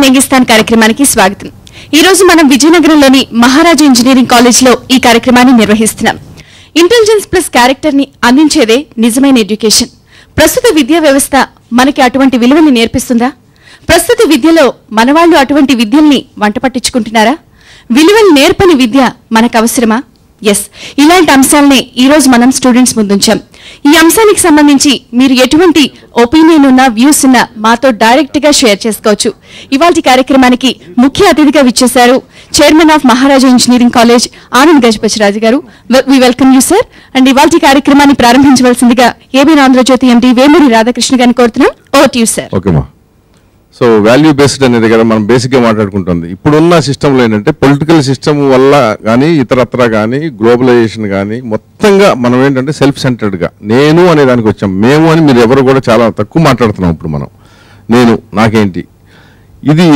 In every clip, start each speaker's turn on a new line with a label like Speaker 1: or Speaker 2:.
Speaker 1: రేగిస్తాన్ కార్యక్రమానికి స్వాగతం. ఈ రోజు మనం విజయనగరంలోని మహారాజా ఇంజనీరింగ్ కాలేజ్లో ఈ కార్యక్రమాన్ని నిర్వహిస్తున్నాం. ఇంటెలిజెన్స్ ప్లస్ క్యారెక్టర్ ని అందించేదే నిజమైన ఎడ్యుకేషన్. ప్రస్తుత విద్యా వ్యవస్థ మనకి అటువంటి విలువల్ని నేర్పిస్తుందా? ప్రస్తుత విద్యలో మనవాళ్లు అటువంటి విద్యల్ని వంట పట్టించుకుంటున్నారా? విలువలు నేర్పని విద్య మనకు అవసరమా? ఎస్, ఇలాంటి అంశాలనే ఈ రోజు మనం స్టూడెంట్స్ ముందుంచాం. ఈ అంశానికి సంబంధించి మీరు ఎటువంటి ఒపీనియన్ ఉన్నా, వ్యూస్ ఉన్నా మాతో డైరెక్ట్ గా షేర్ చేసుకోవచ్చు. ఇవాల్టి కార్యక్రమానికి ముఖ్య అతిథిగా విచ్చేశారు chairman of Maharaja engineering college Anand Gajapathiraju garu. We welcome you sir. And ఇవాల్టి కార్యక్రమాన్ని ప్రారంభించవలసిందిగా ఏబీఎన్ ఆంధ్రజ్యోతి ఎండి వేమూరి రాధాకృష్ణ గారిని కోరుతున్నాం. Over to you sir.
Speaker 2: So value based అనేది కదా మనం బేసిక్గా మాట్లాడుకుంటుంది. ఇప్పుడున్న సిస్టంలో ఏంటంటే పొలిటికల్ సిస్టమ్ వల్ల కానీ ఇతరత్ర కానీ గ్లోబలైజేషన్ కానీ మొత్తంగా మనం ఏంటంటే సెల్ఫ్ సెంటర్డ్గా నేను అనే దానికి వచ్చాం. మేము అని మీరు ఎవరు కూడా చాలా తక్కువ మాట్లాడుతున్నాం. ఇప్పుడు మనం నేను నాకేంటి ఇది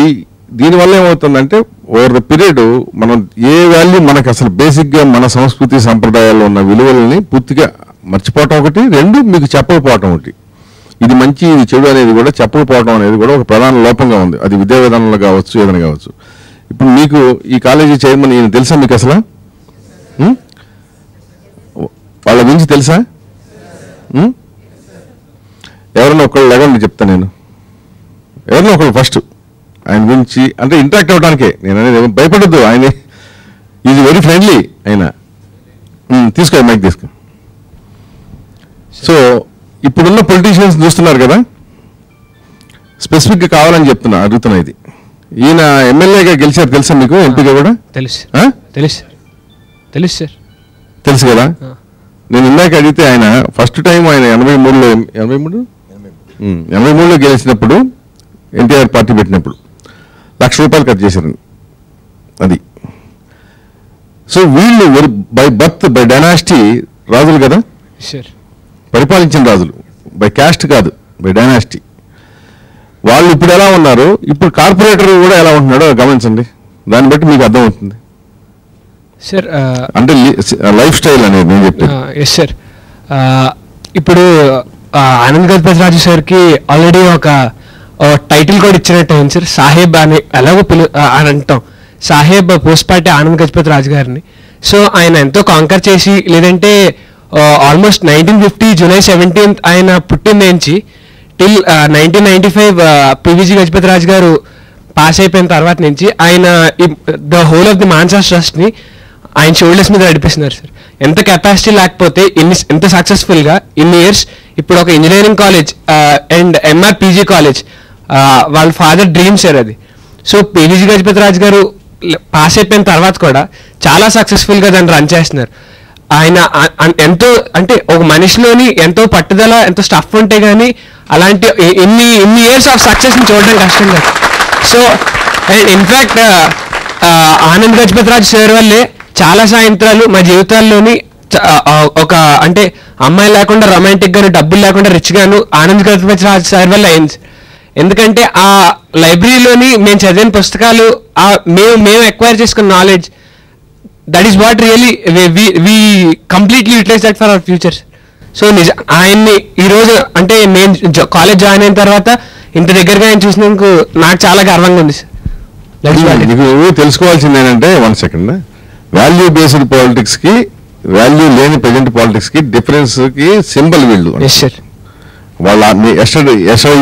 Speaker 2: దీనివల్ల ఏమవుతుందంటే ఓవర్ ద పీరియడ్ మనం ఏ వాల్యూ మనకు అసలు బేసిక్గా మన సంస్కృతి సంప్రదాయాల్లో ఉన్న విలువలని పూర్తిగా మర్చిపోవటం ఒకటి, రెండు మీకు చెప్పకపోవటం ఒకటి. ఇది మంచి ఇది చెడు అనేది కూడా చెప్పకపోవడం అనేది కూడా ఒక ప్రధాన లోపంగా ఉంది. అది విద్యా విధానంలో కావచ్చు, ఏదైనా కావచ్చు. ఇప్పుడు మీకు ఈ కాలేజీ చైర్మన్ ఈయన తెలుసా మీకు అసలు? వాళ్ళ గురించి తెలుసా? ఎవరన్నా ఒకళ్ళు లేకుండా చెప్తాను నేను. ఎవరన్నా ఒకళ్ళు ఫస్ట్ ఆయన గురించి అంటే ఇంటరాక్ట్ అవ్వడానికే నేను అనేది. భయపడద్దు, ఆయన ఈజ్ వెరీ ఫ్రెండ్లీ. ఆయన తీసుకో మైక్ తీసుకో. సో ఇప్పుడున్న పొలిటీషియన్స్ చూస్తున్నారు కదా, స్పెసిఫిక్గా కావాలని చెప్తున్నా, అడుగుతున్నా. ఇది ఈయన ఎమ్మెల్యేగా గెలిచారు తెలుసా మీకు? ఎంపీగా కూడా తెలుసు కదా. నేను ఇందాక అడిగితే ఆయన ఫస్ట్ టైం ఆయన 83లో గెలిచినప్పుడు ఎన్టీఆర్ పార్టీ పెట్టినప్పుడు ₹1,00,000 ఖర్చు చేశారండి. అది సో వీళ్ళు బై బర్త్ బై డైనాసిటీ రాజులు కదా, పరిపాలించిన రాజులు, బై క్యాస్ట్ కాదు, బై డైనాసిటీ. వాళ్ళు ఇప్పుడు ఎలా ఉన్నారు, ఇప్పుడు కార్పొరేటర్ కూడా ఎలా ఉంటున్నాడో గమనించండి. దాన్ని బట్టి మీకు అర్థమవుతుంది
Speaker 3: సార్.
Speaker 2: అంటే లైఫ్ స్టైల్ అనేది నేను చెప్తాను.
Speaker 3: Yes sir. ఇప్పుడు ఆనంద్ గజపతిరాజు సార్కి ఆల్రెడీ ఒక టైటిల్ కూడా ఇచ్చినట్టు అయింది సార్. సాహెబ్ అని ఎలాగో అని అంటాం. సాహెబ్ పోస్ట్ పార్టీ ఆనంద్ గజపతిరాజు గారిని. సో ఆయన ఎంతో కాంకర్ చేసి, లేదంటే ఆల్మోస్ట్ 1950 July 17th ఆయన పుట్టింది నుంచి టిల్ 1995 పివిజి గజపతిరాజు గారు పాస్ అయిపోయిన తర్వాత నుంచి ఆయన the whole of the MANSAS ట్రస్ట్ని ఆయన షోల్డర్స్ మీద నడిపిస్తున్నారు సార్. ఎంత కెపాసిటీ లేకపోతే ఎంత సక్సెస్ఫుల్గా ఇన్ని ఇయర్స్ ఇప్పుడు ఒక ఇంజనీరింగ్ కాలేజ్ అండ్ ఎంఆర్పీజీ కాలేజ్ వాళ్ళ ఫాదర్ డ్రీమ్ సార్ అది. సో పివిజి గజపతిరాజు గారు పాస్ అయిపోయిన తర్వాత కూడా చాలా సక్సెస్ఫుల్గా దాన్ని రన్ చేస్తున్నారు. ఆయన ఎంతో అంటే ఒక మనిషిలోని ఎంతో పట్టుదల, ఎంతో స్టఫ్ ఉంటే కానీ అలాంటి ఇన్ని ఇయర్స్ ఆఫ్ సక్సెస్ని చూడడం కష్టం కాదు. So and in fact Anand Gajapathiraju sir వల్లే చాలా సాయంత్రాలు మా జీవితాల్లోని ఒక అంటే అమ్మాయి లేకుండా రొమాంటిక్ గాను, డబ్బులు లేకుండా రిచ్ గాను ఆనంద్ గజపతిరాజు సార్ వల్ల అయింది. ఎందుకంటే ఆ లైబ్రరీలోని మేము చదివిన పుస్తకాలు, మేము ఎక్వైర్ చేసుకున్న knowledge, that is what really we completely utilize that for our futures. So ఆయన్ని ఈరోజు అంటే నేను కాలేజ్ జాయిన్ అయిన తర్వాత ఇంత దగ్గరగా ఆయన చూసినందుకు నాకు చాలా గర్వంగా ఉంది సార్.
Speaker 2: తెలుసుకోవాల్సింది ఏంటంటే, 1 second, వాల్యూ బేస్డ్ పాలిటిక్స్ కి వాల్యూ లేని ప్రజెంట్ పాలిటిక్స్ కి డిఫరెన్స్ కి సింబల్ వీళ్ళు. వాళ్ళ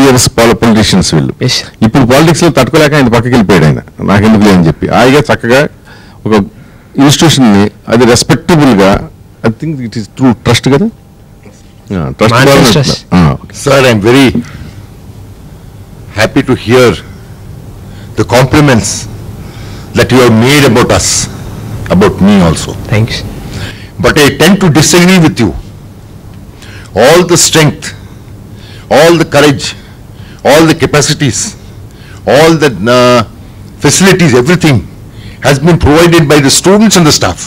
Speaker 2: ఇయర్స్ పొలిటీషియన్స్ వీళ్ళు. ఇప్పుడు పాలిటిక్స్ లో తట్టుకోలేక ఆయన పక్కకి వెళ్ళిపోయాడు. ఆయన నాకెందుకు లేని చెప్పి హాయిగా చక్కగా ఒక ఇన్స్టిట్యూషన్ ని అది రెస్పెక్టబుల్ గా, I think it is true trust కదా.
Speaker 4: Sir, I'm very happy to hear the compliments that you have made about us, about me also.
Speaker 3: Thanks.
Speaker 4: But I tend to disagree with you. All the strength, all the courage, all the capacities, all the facilities, everything has been provided by the students and the staff,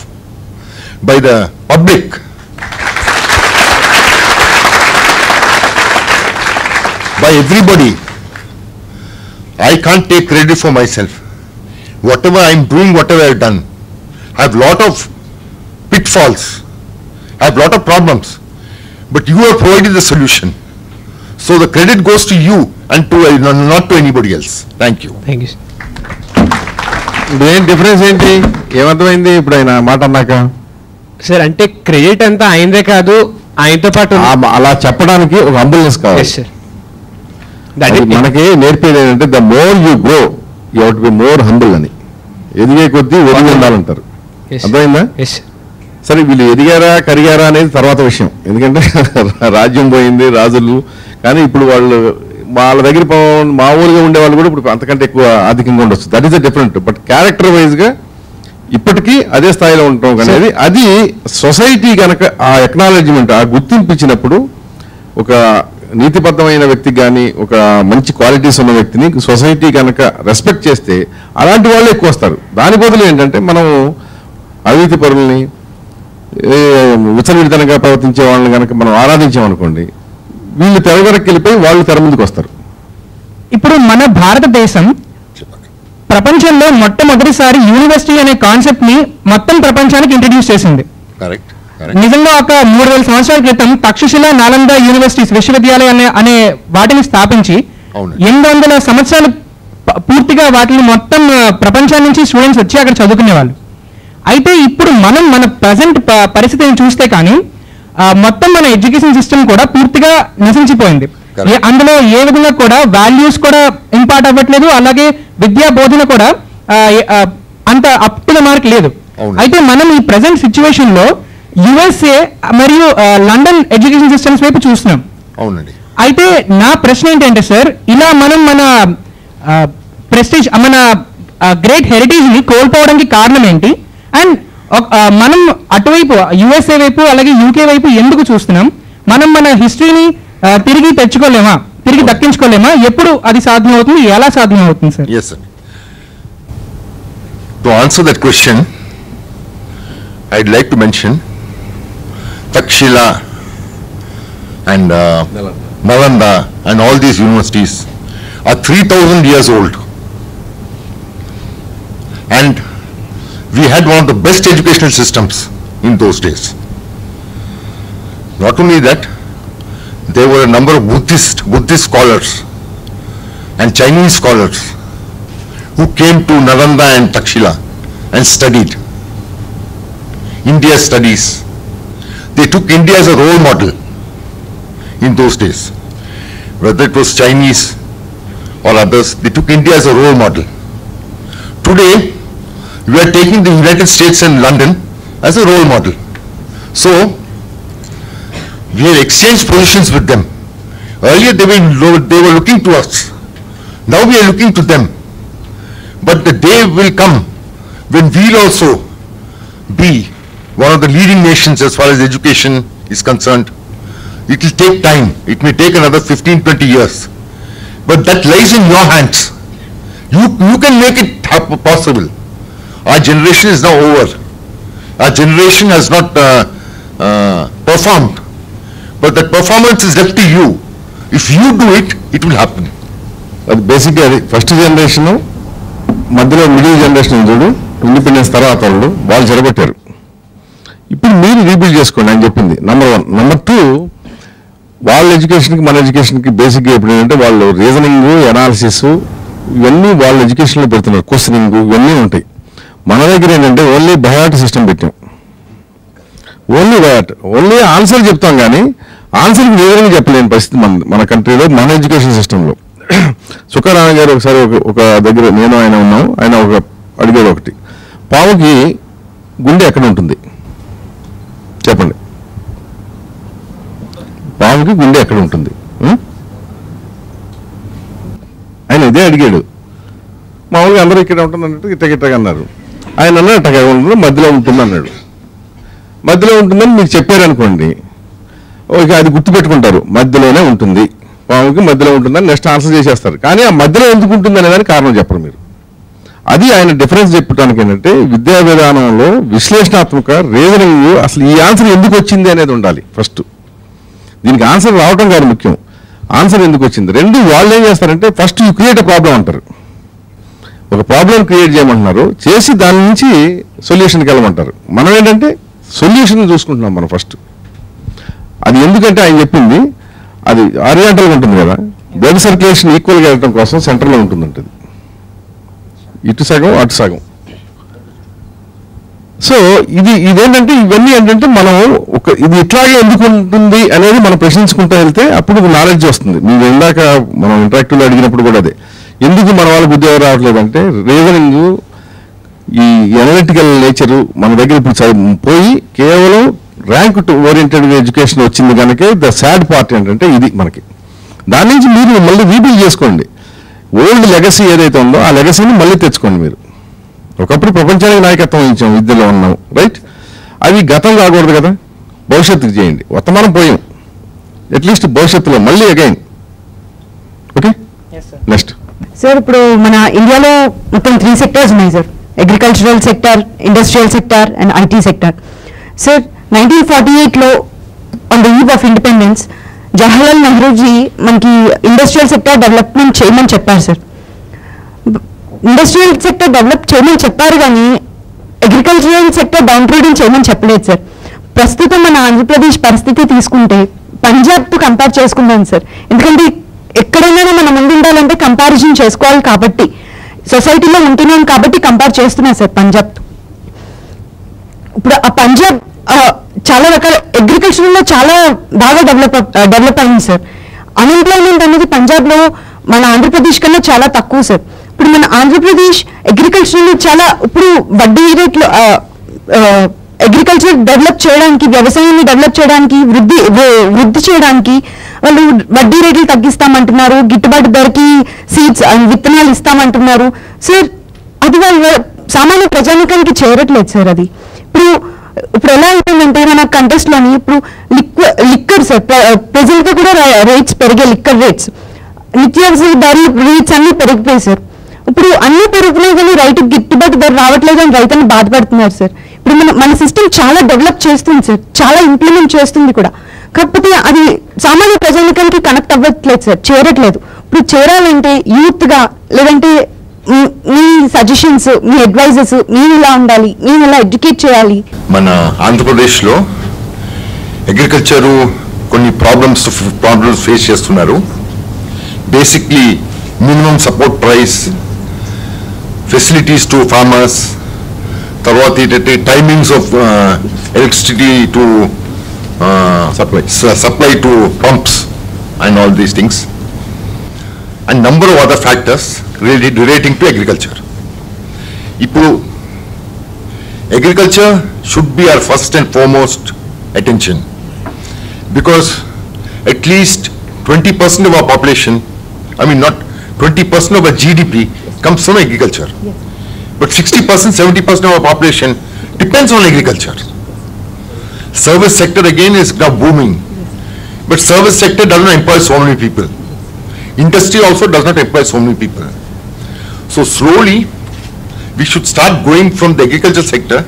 Speaker 4: by the public. By everybody. I can't take credit for myself. Whatever I'm doing, whatever I've done, I have lot of pitfalls, I have lot of problems, but you have provided the solution. So the credit goes to you and to not to anybody else. Thank you.
Speaker 3: Thank you.
Speaker 2: ఇప్పుడు ఏం difference ఏంటి, ఏమర్థమైంది ఇప్పుడు ఆయన మాట అన్నాక?
Speaker 3: Sir అంటే credit అంతా ఆయనదే కాదు, ఆయనతో పాటు
Speaker 2: అలా చెప్పడానికి ఒక హంబుల్నెస్ కావాలి.
Speaker 3: సార్
Speaker 2: మనకి నేర్పేది ఏంటంటే the more you grow you have to be more humble అని. ఎదిగే కొద్దీ ఒదిగి ఉండాలంటారు. అర్థమైందా? సరే, వీళ్ళు ఎదిగారా కరిగారా అనేది తర్వాత విషయం, ఎందుకంటే రాజ్యం పోయింది, రాజులు. కానీ ఇప్పుడు వాళ్ళ దగ్గర మామూలుగా ఉండే వాళ్ళు కూడా ఇప్పుడు అంతకంటే ఎక్కువ ఆర్థికంగా ఉండొచ్చు. That is the different. But character వైజ్గా ఇప్పటికీ అదే స్థాయిలో ఉంటాం. అనేది అది సొసైటీ కనుక ఆ ఎక్నాలజ్మెంట్, ఆ గుర్తింపు ఇచ్చినప్పుడు ఒక నీతిబద్ధమైన వ్యక్తికి కానీ ఒక మంచి క్వాలిటీస్ ఉన్న వ్యక్తిని సొసైటీ కనుక రెస్పెక్ట్ చేస్తే అలాంటి వాళ్ళు ఎక్కువ వస్తారు. దాని బదులు ఏంటంటే మనం అవినీతి పరుల్ని, విచ్చలవిడితనంగా ప్రవర్తించే వాళ్ళని కనుక మనం ఆరాధించామనుకోండి, వీళ్ళు తెర వెనక్కి వెళ్ళిపోయి వాళ్ళు తెర ముందుకు వస్తారు.
Speaker 5: ఇప్పుడు మన భారతదేశం ప్రపంచంలో మొట్టమొదటిసారి యూనివర్సిటీ అనే కాన్సెప్ట్ ని మొత్తం ప్రపంచానికి ఇంట్రడ్యూస్ చేసింది. నిజంగా ఒక 3000 సంవత్సరాల క్రితం తక్షశిల, నాలంద యూనివర్సిటీస్, విశ్వవిద్యాలయాలు అనే వాటిని స్థాపించి 800 సంవత్సరాలు పూర్తిగా వాటిని మొత్తం ప్రపంచం నుంచి స్టూడెంట్స్ వచ్చి అక్కడ చదువుకునేవాళ్ళు. అయితే ఇప్పుడు మనం మన ప్రజెంట్ పరిస్థితిని చూస్తే కానీ మొత్తం మన ఎడ్యుకేషన్ సిస్టమ్ కూడా పూర్తిగా నశించిపోయింది. అందులో ఏ విధంగా కూడా వాల్యూస్ కూడా ఇంపార్ట్ అవ్వట్లేదు, అలాగే విద్యా బోధన కూడా అంత అప్ టు ద మార్క్ లేదు. అయితే మనం ఈ ప్రెసెంట్ సిచ్యువేషన్ లో యుఎస్ఏ మరియు లండన్ ఎడ్యుకేషన్ సిస్టమ్స్ వైపు చూస్తున్నాం.
Speaker 4: అవునండి.
Speaker 5: అయితే నా ప్రశ్న ఏంటంటే సార్, ఇలా మనం మన ప్రెస్టీజ్, మన గ్రేట్ హెరిటేజ్ ని కోల్పోవడానికి కారణం ఏంటి? అండ్ మనం అటువైపు యుఎస్ఏ వైపు అలాగే యూకే వైపు ఎందుకు చూస్తున్నాం? మనం మన హిస్టరీని తిరిగి తెచ్చుకోలేమా, తిరిగి దక్కించుకోలేమా? ఎప్పుడు అది సాధ్యం అవుతుంది, ఎలా సాధ్యం అవుతుంది sir?
Speaker 4: Yes, sir. To answer that question, I'd like to mention Takshila and Nalanda and all these universities are 3000 years old, and we had one of the best educational systems in those days. Not only that, there were a number of Buddhist scholars and Chinese scholars who came to Nalanda and Takshila and studied India studies. They took India as a role model in those days. Whether it was Chinese or others, they took India as a role model. Today, we are taking the United States and London as a role model. So, we have exchanged positions with them. Earlier they were looking to us. Now we are looking to them. But the day will come when we'll also be one of the leading nations as far as education is concerned. It will take time. It may take another 15-20 years. But that lies in your hands. You can make it possible. Our generation is now over. Our generation has not performed. But that performance is left to you. If you do it, it will happen.
Speaker 2: అది బేసిక్గా అది first generation, మధ్యలో middle generation చూడు, independence తర్వాత వాళ్ళు చెడగొట్టారు. ఇప్పుడు మీరు rebuild చేసుకోండి అని చెప్పింది నెంబర్ 1. నెంబర్ 2, వాళ్ళ ఎడ్యుకేషన్కి మన ఎడ్యుకేషన్కి బేసిక్గా ఇప్పుడు ఏంటంటే వాళ్ళు రీజనింగ్, ఎనాలిసిస్ ఇవన్నీ వాళ్ళ ఎడ్యుకేషన్లో పెడుతున్నారు. క్వశ్చనింగ్ ఇవన్నీ ఉంటాయి. మన దగ్గర ఏంటంటే ఓన్లీ బయాట్ సిస్టమ్ పెట్టాం. ఓన్లీ బయాట్, ఓన్లీ ఆన్సర్ చెప్తాం కానీ ఆన్సర్కి వివరంగా చెప్పలేని పరిస్థితి మన కంట్రీలో, మన ఎడ్యుకేషన్ సిస్టంలో. సుఖరామ గారు ఒకసారి ఒక దగ్గర నేను ఆయన ఉన్నాం, ఆయన అడిగాడు ఒకటి, పావుకి గుండె ఎక్కడ ఉంటుంది చెప్పండి, పావుకి గుండె ఎక్కడ ఉంటుంది? ఆయన ఇదే అడిగాడు. మామూలుగా అందరూ ఇక్కడ ఉంటుంది అన్నట్టు గిట్టగిట్టగా అన్నారు. ఆయన అన్నట్టు మధ్యలో ఉంటుంది అన్నాడు. మధ్యలో ఉంటుందని మీకు చెప్పారనుకోండి, ఇక అది గుర్తుపెట్టుకుంటారు, మధ్యలోనే ఉంటుంది, పాముకి మధ్యలో ఉంటుందని నెక్స్ట్ ఆన్సర్ చేసేస్తారు. కానీ ఆ మధ్యలో ఎందుకు ఉంటుంది అనేదానికి కారణం చెప్పరు మీరు. అది ఆయన డిఫరెన్స్ చెప్పడానికి ఏంటంటే విద్యా విధానంలో విశ్లేషణాత్మక రీజనింగ్, అసలు ఈ ఆన్సర్ ఎందుకు వచ్చింది అనేది ఉండాలి ఫస్ట్. దీనికి ఆన్సర్ రావటం కాదు ముఖ్యం, ఆన్సర్ ఎందుకు వచ్చింది. 2 వాళ్ళు ఏం చేస్తారంటే first you create a problem అంటారు. ఒక ప్రాబ్లం క్రియేట్ చేయమంటున్నారు, చేసి దాని నుంచి సొల్యూషన్కి వెళ్ళమంటారు. మనం ఏంటంటే సొల్యూషన్ చూసుకుంటున్నాం మనం ఫస్ట్. అది ఎందుకంటే ఆయన చెప్పింది అది హారిజాంటల్గా ఉంటుంది కదా, బ్లడ్ సర్క్యులేషన్ ఈక్వల్గా వెళ్ళడం కోసం సెంటర్లో ఉంటుందంటది, ఇటు సగం అటు సగం. సో ఇదేంటంటే ఇవన్నీ ఏంటంటే మనం ఇది ఇట్లాగే ఎందుకు ఉంటుంది అనేది మనం ప్రశ్నించుకుంటూ వెళ్తే అప్పుడు నాలెడ్జ్ వస్తుంది. మీరు ఇందాక మనం ఇంటరాక్టివ్లో అడిగినప్పుడు కూడా అదే, ఎందుకు మన వాళ్ళకి ఉద్యోగం రావట్లేదు అంటే రీజనింగ్, ఈ అనలిటికల్ నేచరు మన దగ్గర ఇప్పుడు పోయి కేవలం ర్యాంక్ ఓరియంటెడ్ ఎడ్యుకేషన్ వచ్చింది కనుక ద సాడ్ పార్ట్ ఏంటంటే ఇది మనకి. దాని నుంచి మీరు మళ్ళీ రీబిల్డ్ చేసుకోండి. ఓల్డ్ లెగసీ ఏదైతే ఉందో ఆ లెగసీని మళ్ళీ తెచ్చుకోండి. మీరు ఒకప్పుడు ప్రపంచానికి నాయకత్వం వహించాం, విద్యలో ఉన్నాం, రైట్? అది గతం కాకూడదు కదా, భవిష్యత్తుకి చేయండి. వర్తమానం పోయాం, అట్లీస్ట్ భవిష్యత్తులో మళ్ళీ అగైన్. Okay, next.
Speaker 6: సార్ ఇప్పుడు మన ఇండియాలో మొత్తం 3 సెక్టర్స్ ఉన్నాయి sir, agricultural sector, industrial sector and IT sector. Sir 1948లో on the eve of independence Jawaharlal Nehruji మనకి ఇండస్ట్రియల్ సెక్టర్ డెవలప్మెంట్ చేయమని చెప్పారు సార్. ఇండస్ట్రియల్ సెక్టర్ డెవలప్ చేయమని చెప్పారు కానీ అగ్రికల్చరల్ సెక్టర్ డౌన్ ట్రేడింగ్ చేయమని చెప్పలేదు సార్. ప్రస్తుతం మన ఆంధ్రప్రదేశ్ పరిస్థితి తీసుకుంటే పంజాబ్తో కంపేర్ చేసుకుందాం సార్. ఎందుకంటే ఎక్కడైనా మనం ముందు ఉండాలంటే కంపారిజన్ చేసుకోవాలి కాబట్టి, సొసైటీలో ఉంటున్నాం కాబట్టి కంపేర్ చేస్తున్నాం సార్ పంజాబ్తో. ఇప్పుడు ఆ పంజాబ్ చాలా రకాల అగ్రికల్చర్లో చాలా బాగా డెవలప్ అయింది సార్. అన్ఎంప్లాయ్మెంట్ అనేది పంజాబ్లో మన ఆంధ్రప్రదేశ్ కన్నా చాలా తక్కువ సార్. ఇప్పుడు మన ఆంధ్రప్రదేశ్ అగ్రికల్చర్లో చాలా ఇప్పుడు వడ్డీ రేట్లో అగ్రికల్చర్ డెవలప్ చేయడానికి, వ్యవసాయాన్ని డెవలప్ చేయడానికి, వృద్ధి చేయడానికి వాళ్ళు వడ్డీ రేట్లు తగ్గిస్తామంటున్నారు, గిట్టుబాటు ధరకి సీడ్స్ విత్తనాలు ఇస్తామంటున్నారు సార్. అది వాళ్ళ సామాన్య ప్రజానికానికి చేరట్లేదు సార్. అది ఇప్పుడు ఎలా అయిపోయిందంటే మన కంటెస్ట్లోని ఇప్పుడు లిక్కర్ సార్ ప్రజెంట్గా కూడా రేట్స్ పెరిగే, లిక్కర్ రేట్స్, నిత్యావసర ధరలు రేట్స్ అన్నీ పెరిగిపోయాయి సార్. ఇప్పుడు అన్నీ పెరుగుతున్నాయి కానీ రైతుకి గిట్టుబాటు ధర రావట్లేదు అని రైతులు బాధపడుతున్నారు సార్. ఇప్పుడు మన సిస్టమ్ చాలా డెవలప్ చేస్తుంది సార్, చాలా ఇంప్లిమెంట్ చేస్తుంది కూడా. కాకపోతే అది సామాన్య ప్రజానికానికి కనెక్ట్ అవ్వట్లేదు సార్, చేరట్లేదు. ఇప్పుడు చేరాలంటే యూత్గా, లేదంటే మీ సజెషన్స్, మీ అడ్వైజెస్, మేము ఇలా ఉండాలి, మేము ఇలా ఎడ్యుకేట్ చేయాలి.
Speaker 4: మన ఆంధ్రప్రదేశ్లో అగ్రికల్చరు కొన్ని ప్రాబ్లమ్స్ ఫేస్ చేస్తున్నారు. Basically minimum support price, facilities to farmers, తర్వాత ఏంటంటే timings of electricity to supply to pumps and all these things, and number of other factors relating to agriculture. Ipu agriculture should be our first and foremost attention, because at least 20% of our population, I mean not 20% of our GDP comes from agriculture. Yes. But 60%, 70% of our population depends on agriculture. Service sector again is now booming, but service sector does not employ so many people. Industry also does not employ so many people. So slowly we should start going from the agriculture sector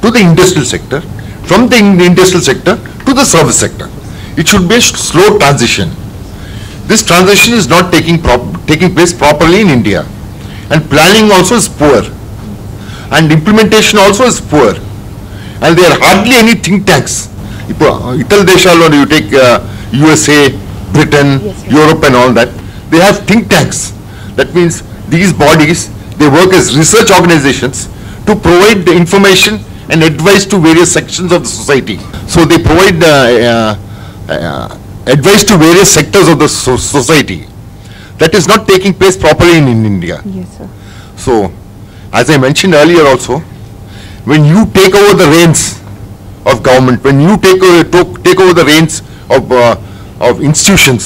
Speaker 4: to the industrial sector, from the industrial sector to the service sector. It should be a slow transition. This transition is not taking place properly in India, and planning also is poor, and implementation also is poor. And there are hardly any think tanks. Ital Deshalo, you take USA, Britain, yes, Europe and all that, they have think tanks. That means these bodies, they work as research organizations to provide the information and advice to various sections of the society. So they provide advice to various sectors of the society. That is not taking place properly in India.
Speaker 6: Yes, sir.
Speaker 4: So, as I mentioned earlier also, when you take over the reins of government, when you take over the reins of institutions,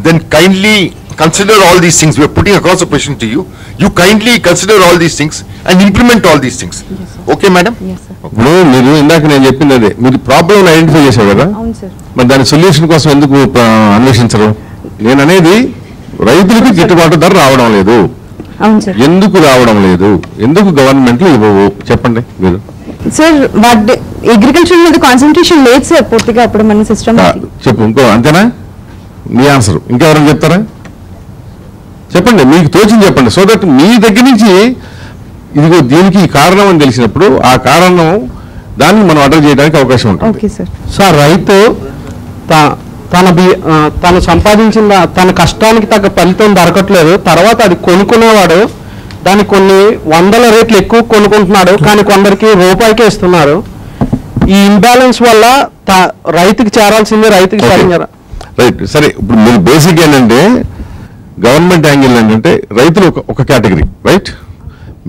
Speaker 4: then kindly consider all these things. We are putting across a question to you. You kindly consider all these things and implement all these things.
Speaker 6: Yes, sir.
Speaker 4: Okay, madam?
Speaker 6: Yes, sir.
Speaker 2: ఇప్పుడు మీరు ఇందాక నేను చెప్పింది అదే, మీరు problem identify చేశారు కదా,
Speaker 6: అవును సార్.
Speaker 2: మరి దాని సొల్యూషన్ కోసం ఎందుకు అన్వేషించరు? నేను అనేది రైతులకి గిట్టుబాటు ధర రావడం లేదు.
Speaker 6: అవును సార్.
Speaker 2: ఎందుకు రావడం లేదు? ఎందుకు గవర్నమెంట్లు ఇవ్వవు చెప్పండి మీరు.
Speaker 6: సార్ అగ్రికల్చర్ మీద కాన్సన్ట్రేషన్ లేదు సార్ పూర్తిగా ఇప్పుడు మన సిస్టమ్.
Speaker 2: చెప్పు ఇంకో, అంతేనా మీ ఆన్సర్? ఇంకెవరైనా చెప్తారా? చెప్పండి, మీకు తోచింది చెప్పండి. సో దట్ మీ దగ్గర నుంచి ఇదిగో దీనికి కారణం అని తెలిసినప్పుడు ఆ కారణం దాన్ని మనం అడ్రస్ చేయడానికి అవకాశం ఉంటుంది.
Speaker 6: Okay sir.
Speaker 5: సార్ రైతు తను సంపాదించిన తన కష్టానికి తగ్గ ఫలితం దొరకట్లేదు, తర్వాత అది కొనుక్కునేవాడు
Speaker 7: దానికి కొన్ని వందల రేట్లు ఎక్కువ కొనుక్కుంటున్నాడు, కానీ కొందరికి రూపాయికే ఇస్తున్నారు. ఈ ఇంబ్యాలెన్స్ వల్ల రైతుకి చేరాల్సింది రైతుకి చేరారు.
Speaker 2: రైట్, సరే. ఇప్పుడు మీరు బేసిక్ ఏంటంటే గవర్నమెంట్ యాంగిల్ ఏంటంటే రైతులు ఒక category, right.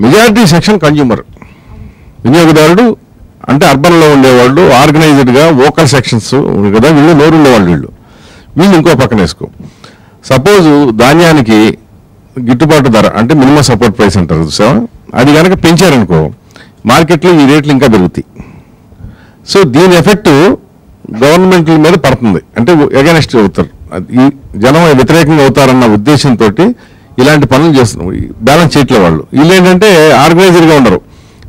Speaker 2: Majority section consumer, వినియోగదారుడు. అంటే అర్బన్లో ఉండేవాళ్ళు, ఆర్గనైజ్డ్గా వోకల్ సెక్షన్స్ కదా, వీళ్ళు నోరుండేవాళ్ళు, వీళ్ళు ఇంకో పక్కన వేసుకో. సపోజు ధాన్యానికి గిట్టుబాటు ధర అంటే మినిమం సపోర్ట్ ప్రైస్ అంటారు చూసావా, అది కనుక పెంచారనుకో మార్కెట్లో ఈ రేట్లు ఇంకా పెరుగుతాయి. సో దీని ఎఫెక్ట్ గవర్నమెంట్ల మీద పడుతుంది, అంటే ఎగనెస్ట్ అవుతారు, ఈ జనం వ్యతిరేకంగా అవుతారన్న ఉద్దేశంతో ఇలాంటి పనులు చేస్తున్నాం. బ్యాలెన్స్ చేయట్లే వాళ్ళు. వీళ్ళు ఏంటంటే ఆర్గనైజర్గా ఉండరు,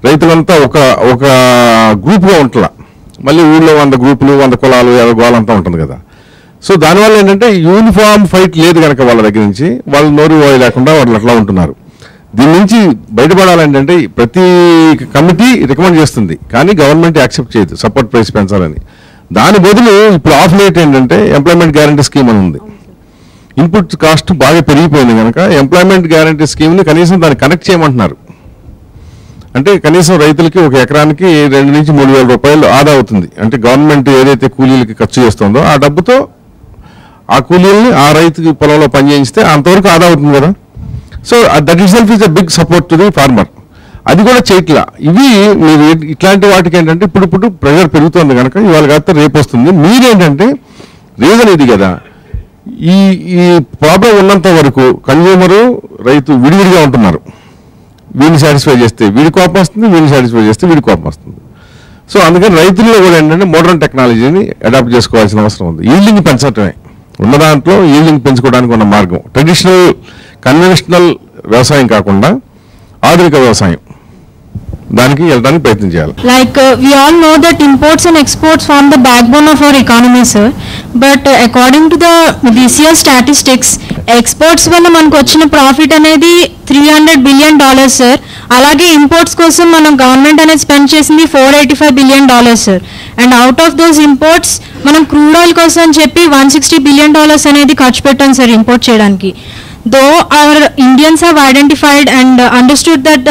Speaker 2: రైతులంతా ఒక గ్రూప్గా ఉంటలా. మళ్ళీ ఊళ్ళో 100 గ్రూపులు 100 కులాలు గోలంతా ఉంటుంది కదా. సో దానివల్ల ఏంటంటే యూనిఫామ్ ఫైట్ లేదు కనుక వాళ్ళ దగ్గర నుంచి వాళ్ళు నోరు లేకుండా వాళ్ళు అట్లా ఉంటున్నారు. దీని నుంచి బయటపడాలంటే ప్రతి కమిటీ రికమెండ్ చేస్తుంది, కానీ గవర్నమెంట్ యాక్సెప్ట్ చేయదు సపోర్ట్ ప్రైస్ పెంచాలని. దాని బదులు ఇప్పుడు ఆఫ్ లేట్ ఏంటంటే ఎంప్లాయ్మెంట్ గ్యారంటీ స్కీమ్ అని ఉంది. ఇన్పుట్ కాస్ట్ బాగా పెరిగిపోయింది కనుక ఎంప్లాయ్మెంట్ గ్యారంటీ స్కీమ్ని కనీసం దాన్ని కనెక్ట్ చేయమంటున్నారు. అంటే కనీసం రైతులకి ఒక ఎకరానికి 2 నుంచి 3 వేల రూపాయలు ఆదా అవుతుంది. అంటే గవర్నమెంట్ ఏదైతే కూలీలకి ఖర్చు చేస్తుందో ఆ డబ్బుతో ఆ కూలీలని ఆ రైతుకి పొలంలో పనిచేయిస్తే అంతవరకు ఆదా అవుతుంది కదా. So that itself is a big support to the farmer. అది కూడా చేయట్లా. ఇవి మీరు ఇట్లాంటి వాటికి ఏంటంటే ఇప్పుడు ప్రెషర్ పెరుగుతుంది కనుక ఇవాళ కాకపోతే రేపు వస్తుంది. మీరేంటంటే రీజన్ ఇది కదా, ఈ ప్రాబ్లం ఉన్నంత వరకు కన్జ్యూమరు రైతు విడివిడిగా ఉంటున్నారు. వీడిని సాటిస్ఫై చేస్తే వీడి కోపం వస్తుంది, వీడిని సాటిస్ఫై చేస్తే వీడి కోపం వస్తుంది. సో అందుకని రైతుల్లో కూడా ఏంటంటే మోడర్న్ టెక్నాలజీని అడాప్ట్ చేసుకోవాల్సిన అవసరం ఉంది. ఈల్డింగ్ పెంచడమే ఉన్న దాంట్లో ఈల్డింగ్ పెంచుకోవడానికి ఉన్న మార్గం. కన్వెన్షనల్ వ్యవసాయం కాకుండా ఆధునిక వ్యవసాయం దానికి వెళ్ళడానికి ప్రయత్నం చేయాలి.
Speaker 8: Like we all know that imports and exports form the backbone of our economy, sir. But according to this year's statistics, exports వల్ల మనకు వచ్చిన ప్రాఫిట్ అనేది $300 billion, సార్. అలాగే ఇంపోర్ట్స్ కోసం మనం గవర్నమెంట్ అనేది స్పెండ్ చేసింది $485 billion, sir. And out of those imports మనం క్రూడ్ ఆయిల్ కోసం అని చెప్పి $160 billion అనేది ఖర్చు పెట్టాం సార్ ఇంపోర్ట్ చేయడానికి. Though our Indians have identified and understood that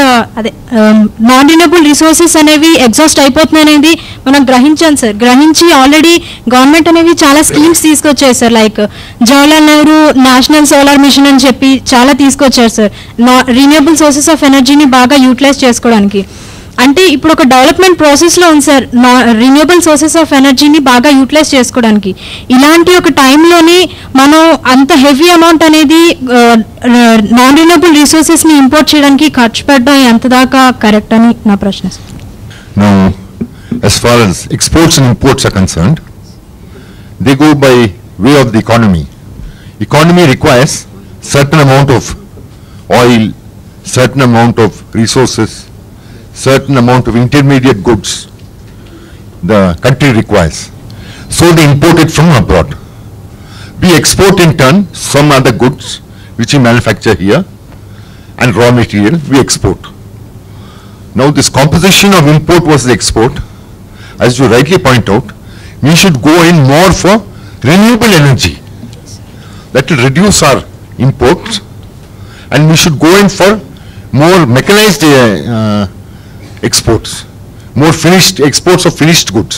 Speaker 8: non-renewable resources అనేవి ఎగ్జాస్ట్ అయిపోతున్నాయి అనేది మనం గ్రహించాం సార్. గ్రహించి ఆల్రెడీ గవర్నమెంట్ అనేవి చాలా స్కీమ్స్ తీసుకొచ్చాయి sir. Like Jawaharlal Nehru national solar mission అని చెప్పి చాలా తీసుకొచ్చారు సార్, రిన్యూవబుల్ సోర్సెస్ ఆఫ్ ఎనర్జీని బాగా యూటిలైజ్ చేసుకోవడానికి. అంటే ఇప్పుడు ఒక డెవలప్మెంట్ ప్రాసెస్లో ఉంది సార్ రిన్యూవబుల్ సోర్సెస్ ఆఫ్ ఎనర్జీని బాగా యూటిలైజ్ చేసుకోవడానికి. ఇలాంటి ఒక టైంలోని మనం అంత హెవీ అమౌంట్ అనేది నాన్ రిన్యూవబుల్ రిసోర్సెస్ని ఇంపోర్ట్ చేయడానికి ఖర్చు పెట్టడం ఎంత దాకా కరెక్ట్ అని నా ప్రశ్న sir.
Speaker 4: Now, as far as exports and imports are concerned, they go by way of the economy. Economy requires certain amount of oil, certain amount of resources, certain amount of intermediate goods the country requires. So they import it from abroad. We export in turn some other goods which we manufacture here, and raw material we export. Now this composition of import versus export, as you rightly point out, we should go in more for renewable energy. That will reduce our imports, and we should go in for more mechanized exports, more finished exports of finished goods.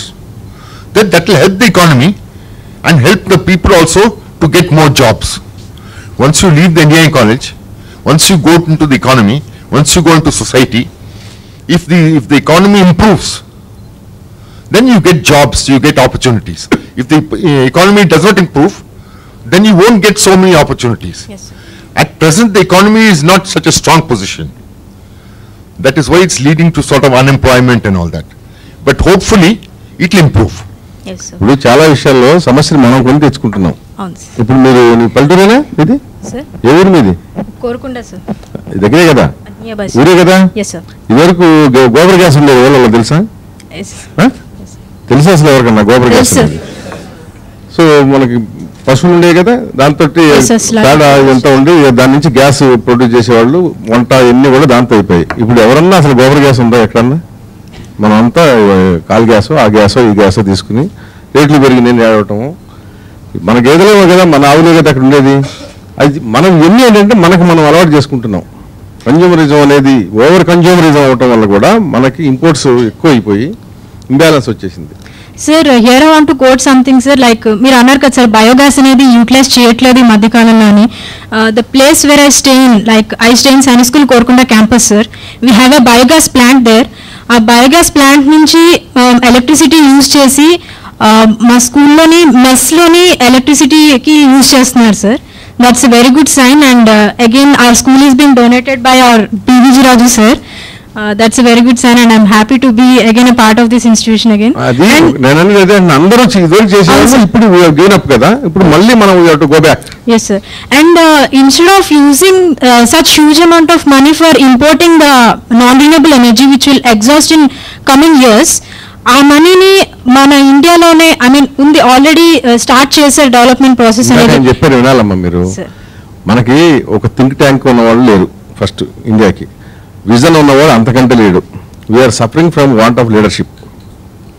Speaker 4: That will help the economy and help the people also to get more jobs. Once you leave the engineering college, once you go into the economy, once you go into society, if the economy improves, then you get jobs, you get opportunities. If the economy does not improve, then you won't get so many opportunities.
Speaker 8: Yes, sir.
Speaker 4: At present, the economy is not such a strong position. That is why it's leading to sort of unemployment and all that. But hopefully, it will improve.
Speaker 8: Yes, sir.
Speaker 2: ఇప్పుడు చాలా విషయాల్లో సమస్యలు మనం కొని తెచ్చుకుంటున్నాం.
Speaker 8: అవును sir.
Speaker 2: ఇప్పుడు మీరు పల్లెటూరేనా ఇది?
Speaker 8: సార్
Speaker 2: ఏ ఊరు మీది?
Speaker 8: కోరుకుంటా సార్.
Speaker 2: దగ్గరే కదా, ఊరే కదా.
Speaker 8: Yes sir.
Speaker 2: ఇదివరకు గోబర్ గ్యాస్ ఉండేది ఎవరో తెలుసా? తెలుసా అసలు ఎవరికన్నా గోబర్ గ్యాస్? సో మనకి పశువులు ఉండే కదా, దాంతో పేడ ఎంత ఉండి దాని నుంచి గ్యాస్ ప్రొడ్యూస్ చేసేవాళ్ళు, వంట ఇవన్నీ కూడా దాంతో అయిపోయాయి. ఇప్పుడు ఎవరన్నా అసలు గోబర్ గ్యాస్ ఉందా ఎక్కడన్నా? మనం అంతా కాల్ గ్యాసో ఆ గ్యాసో ఈ గ్యాసో తీసుకుని రేట్లు పెరిగి నేను ఏడవటము. మన గేదెలే కదా, మన ఆవులే కదా అక్కడ ఉండేది. అది మనం ఎన్ని ఏంటంటే మనం అలవాటు చేసుకుంటున్నాం. కన్జ్యూమరిజం అనేది ఓవర్ కన్జ్యూమరిజం అవటం వల్ల కూడా మనకి ఇంపోర్ట్స్ ఎక్కువ అయిపోయి ఇంబ్యాలెన్స్ వచ్చేసింది.
Speaker 8: Sir here I want to quote something sir, like మీరు అన్నారు కదా సార్ బయోగ్యాస్ అనేది యూటిలైజ్ చేయట్లేదు ఈ మధ్యకాలంలోని. The place where I stay in, like I stay in Sainik school Korukonda campus sir. We have a biogas plant there. ఆ biogas plant నుంచి electricity use చేసి మా స్కూల్లోని మెస్లోని ఎలక్ట్రిసిటీకి యూజ్ చేస్తున్నారు sir. That's a very good sign. And again our school is been donated by our PVG Raju sir. That's a very good sign, and I'm happy to be again a part of this institution again.
Speaker 2: అది నేను అనేది అందరూ ఇదివరకు చేసేవాళ్ళు, ఇప్పుడు gain up కదా, ఇప్పుడు మళ్ళీ మనం we have to go back.
Speaker 8: Yes sir. And instead of using such huge amount of money for importing the non-renewable energy which will exhaust in coming years, ఆ మనీని మన ఇండియాలోనే ఉంది ఆల్రెడీ స్టార్ట్ చేసే డెవలప్మెంట్ ప్రాసెస్ అనేది.
Speaker 2: నేను చెప్పాను వినాలమ్మా మీరు. మనకి ఒక థింక్ ట్యాంక్ ఉన్న వాళ్ళు లేరు ఫస్ట్ ఇండియాకి, విజన్ ఉన్నవాడు అంతకంటే లేడు. We are suffering from want of leadership.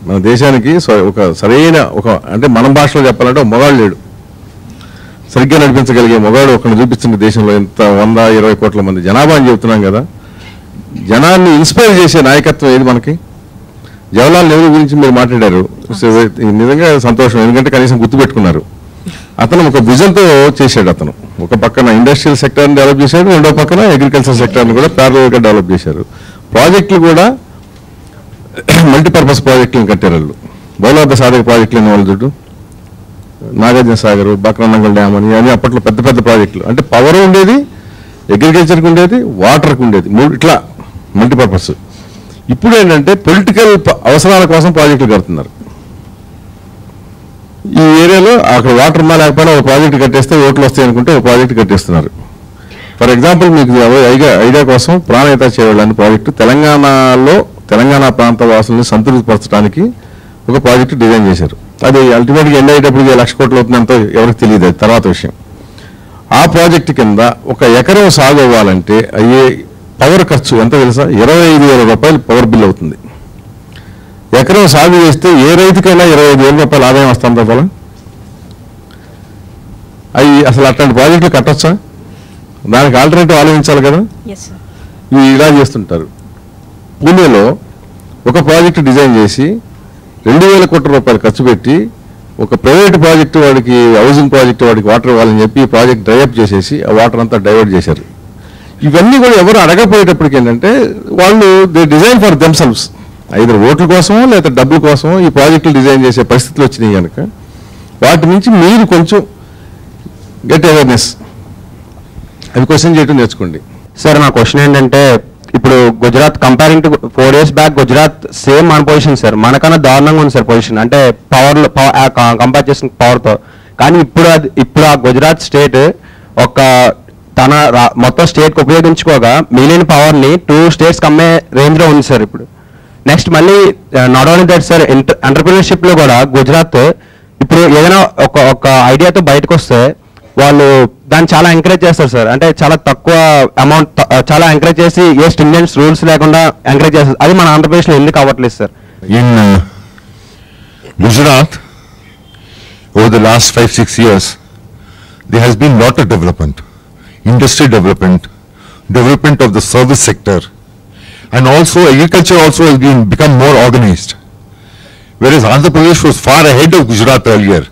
Speaker 2: మన దేశానికి ఒక సరైన అంటే మన భాషలో చెప్పాలంటే ఒక మొగాడు లేడు, సరిగ్గా నడిపించగలిగే మొగాడు ఒకరిని చూపించిన దేశంలో. ఇంత 120 కోట్ల మంది జనాభా అని చెప్తున్నాం కదా, జనాన్ని ఇన్స్పైర్ చేసే నాయకత్వం ఏది మనకి? జవహర్లాల్ నెహ్రూ గురించి మీరు మాట్లాడారు, నిజంగా సంతోషం, ఎందుకంటే కనీసం గుర్తుపెట్టుకున్నారు. అతను ఒక విజన్తో చేశాడు. అతను ఒక పక్కన ఇండస్ట్రియల్ సెక్టర్ని డెవలప్ చేశాడు, రెండో పక్కన అగ్రికల్చర్ సెక్టర్ని కూడా ప్యారలల్గా డెవలప్ చేశారు. ప్రాజెక్టులు కూడా మల్టీపర్పస్ ప్రాజెక్టులను కట్టారు వాళ్ళు. బౌలార్థ సాధక ప్రాజెక్టులు అనే వాళ్ళు చూడు, నాగార్జున సాగర్, బక్రానంగల్ డ్యామ్ అని అన్ని అప్పట్లో పెద్ద పెద్ద ప్రాజెక్టులు. అంటే పవర్ ఉండేది, అగ్రికల్చర్కి ఉండేది, వాటర్కి ఉండేది, మూడు ఇట్లా మల్టీపర్పస్. ఇప్పుడు ఏంటంటే పొలిటికల్ అవసరాల కోసం ప్రాజెక్టులు కడుతున్నారు. ఈ ఏరియాలో అక్కడ వాటర్ ఉన్నా లేకపోయినా ఒక ప్రాజెక్ట్ కట్టేస్తే ఓట్లు వస్తాయి అనుకుంటే ఒక ప్రాజెక్ట్ కట్టేస్తున్నారు. ఫర్ ఎగ్జాంపుల్ మీకు ఐడియా కోసం ప్రాణహిత చేయాలని ప్రాజెక్టు తెలంగాణ ప్రాంత వాసుల్ని సంతృప్తిపరచడానికి ఒక ప్రాజెక్టు డిజైన్ చేశారు. అది అల్టిమేట్గా ఎండ్ అయ్యేటప్పుడు 1,00,000 కోట్లు అవుతుందంతో ఎవరికి తెలియదు, అది తర్వాత విషయం. ఆ ప్రాజెక్టు కింద 1 ఎకరం సాగు అవ్వాలంటే అయ్యే పవర్ ఖర్చు ఎంత తెలుసా? 25,000 రూపాయలు పవర్ బిల్ అవుతుంది. ఎకరం సాగు చేస్తే ఏ రైతుకైనా 25,000 రూపాయలు ఆదాయం వస్తుందా పొలం? అవి అసలు అట్లాంటి ప్రాజెక్టులు కట్టొచ్చా? దానికి ఆల్టర్నేటివ్ ఆలోచించాలి కదా. ఇవి ఇలా చేస్తుంటారు. పూణేలో ఒక ప్రాజెక్టు డిజైన్ చేసి 2,000 కోట్ల రూపాయలు ఖర్చు పెట్టి ఒక ప్రైవేట్ ప్రాజెక్టు వాడికి, హౌసింగ్ ప్రాజెక్టు వాడికి వాటర్ ఇవ్వాలని చెప్పి ప్రాజెక్ట్ డ్రైఅప్ చేసేసి ఆ వాటర్ అంతా డైవర్ట్ చేశారు. ఇవన్నీ కూడా ఎవరు అడగపోయేటప్పటికి ఏంటంటే వాళ్ళు they design for themselves, either ఓట్ల కోసమో లేదా డబ్బుల కోసమో ఈ ప్రాజెక్టులు డిజైన్ చేసే పరిస్థితులు వచ్చినాయి కనుక వాటి నుంచి మీరు కొంచెం గెట్ అవేర్నెస్, అవి క్వశ్చన్ చేయటం నేర్చుకోండి.
Speaker 7: సార్ నా క్వశ్చన్ ఏంటంటే, ఇప్పుడు Gujarat comparing to 4 years back Gujarat same మన పొజిషన్ సార్, మనకన్నా దారుణంగా ఉంది సార్ పొజిషన్, అంటే కంపేర్ చేసిన పవర్తో. కానీ ఇప్పుడు ఆ గుజరాత్ స్టేట్ ఒక తన మొత్తం స్టేట్కి ఉపయోగించుకోగా మిగిలిన పవర్ని 2 states అమ్మే రేంజ్లో ఉంది సార్ ఇప్పుడు. నెక్స్ట్ మళ్ళీ నాట్ ఓన్లీ దట్ సార్, ఎంటర్ప్రినర్షిప్లో కూడా గుజరాత్ ఇప్పుడు ఏదైనా ఒక ఐడియాతో బయటకు వస్తే వాళ్ళు దాన్ని చాలా ఎంకరేజ్ చేస్తారు సార్. అంటే చాలా తక్కువ అమౌంట్, చాలా ఎంకరేజ్ చేసి ఏ స్టిమ్యులెంట్స్ రూల్స్ లేకుండా ఎంకరేజ్ చేస్తారు. అది మన ఆంధ్రప్రదేశ్లో ఎందుకు అవ్వట్లేదు sir?
Speaker 4: In Gujarat, over the last 5-6 years, there has been lot of development, industry development of the service sector, and also agriculture also has become more organized. Whereas Andhra Pradesh was far ahead of Gujarat earlier,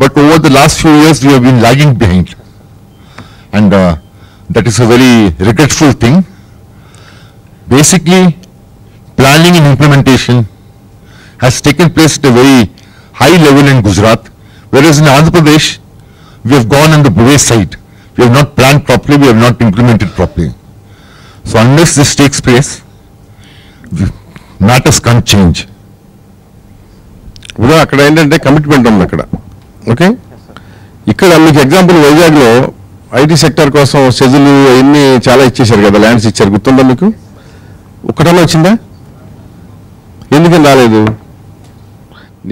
Speaker 4: but over the last few years we have been lagging behind, and that is a very regretful thing. Basically, planning and implementation has taken place at a very high level in Gujarat, whereas in Andhra Pradesh we have gone on the wayside. We have not planned properly, we have not implemented properly. So unless this takes place, matters can't change.
Speaker 2: ఇప్పుడు అక్కడ ఏంటంటే commitment ఉంది అక్కడ. Okay, ఇక్కడ మీకు example వైజాగ్లో IT sector కోసం సెజులు అవన్నీ చాలా ఇచ్చేశారు కదా, ల్యాండ్స్ ఇచ్చారు, గుర్తుందా మీకు? ఒక్కటన్నా వచ్చిందా? ఎందుకని రాలేదు?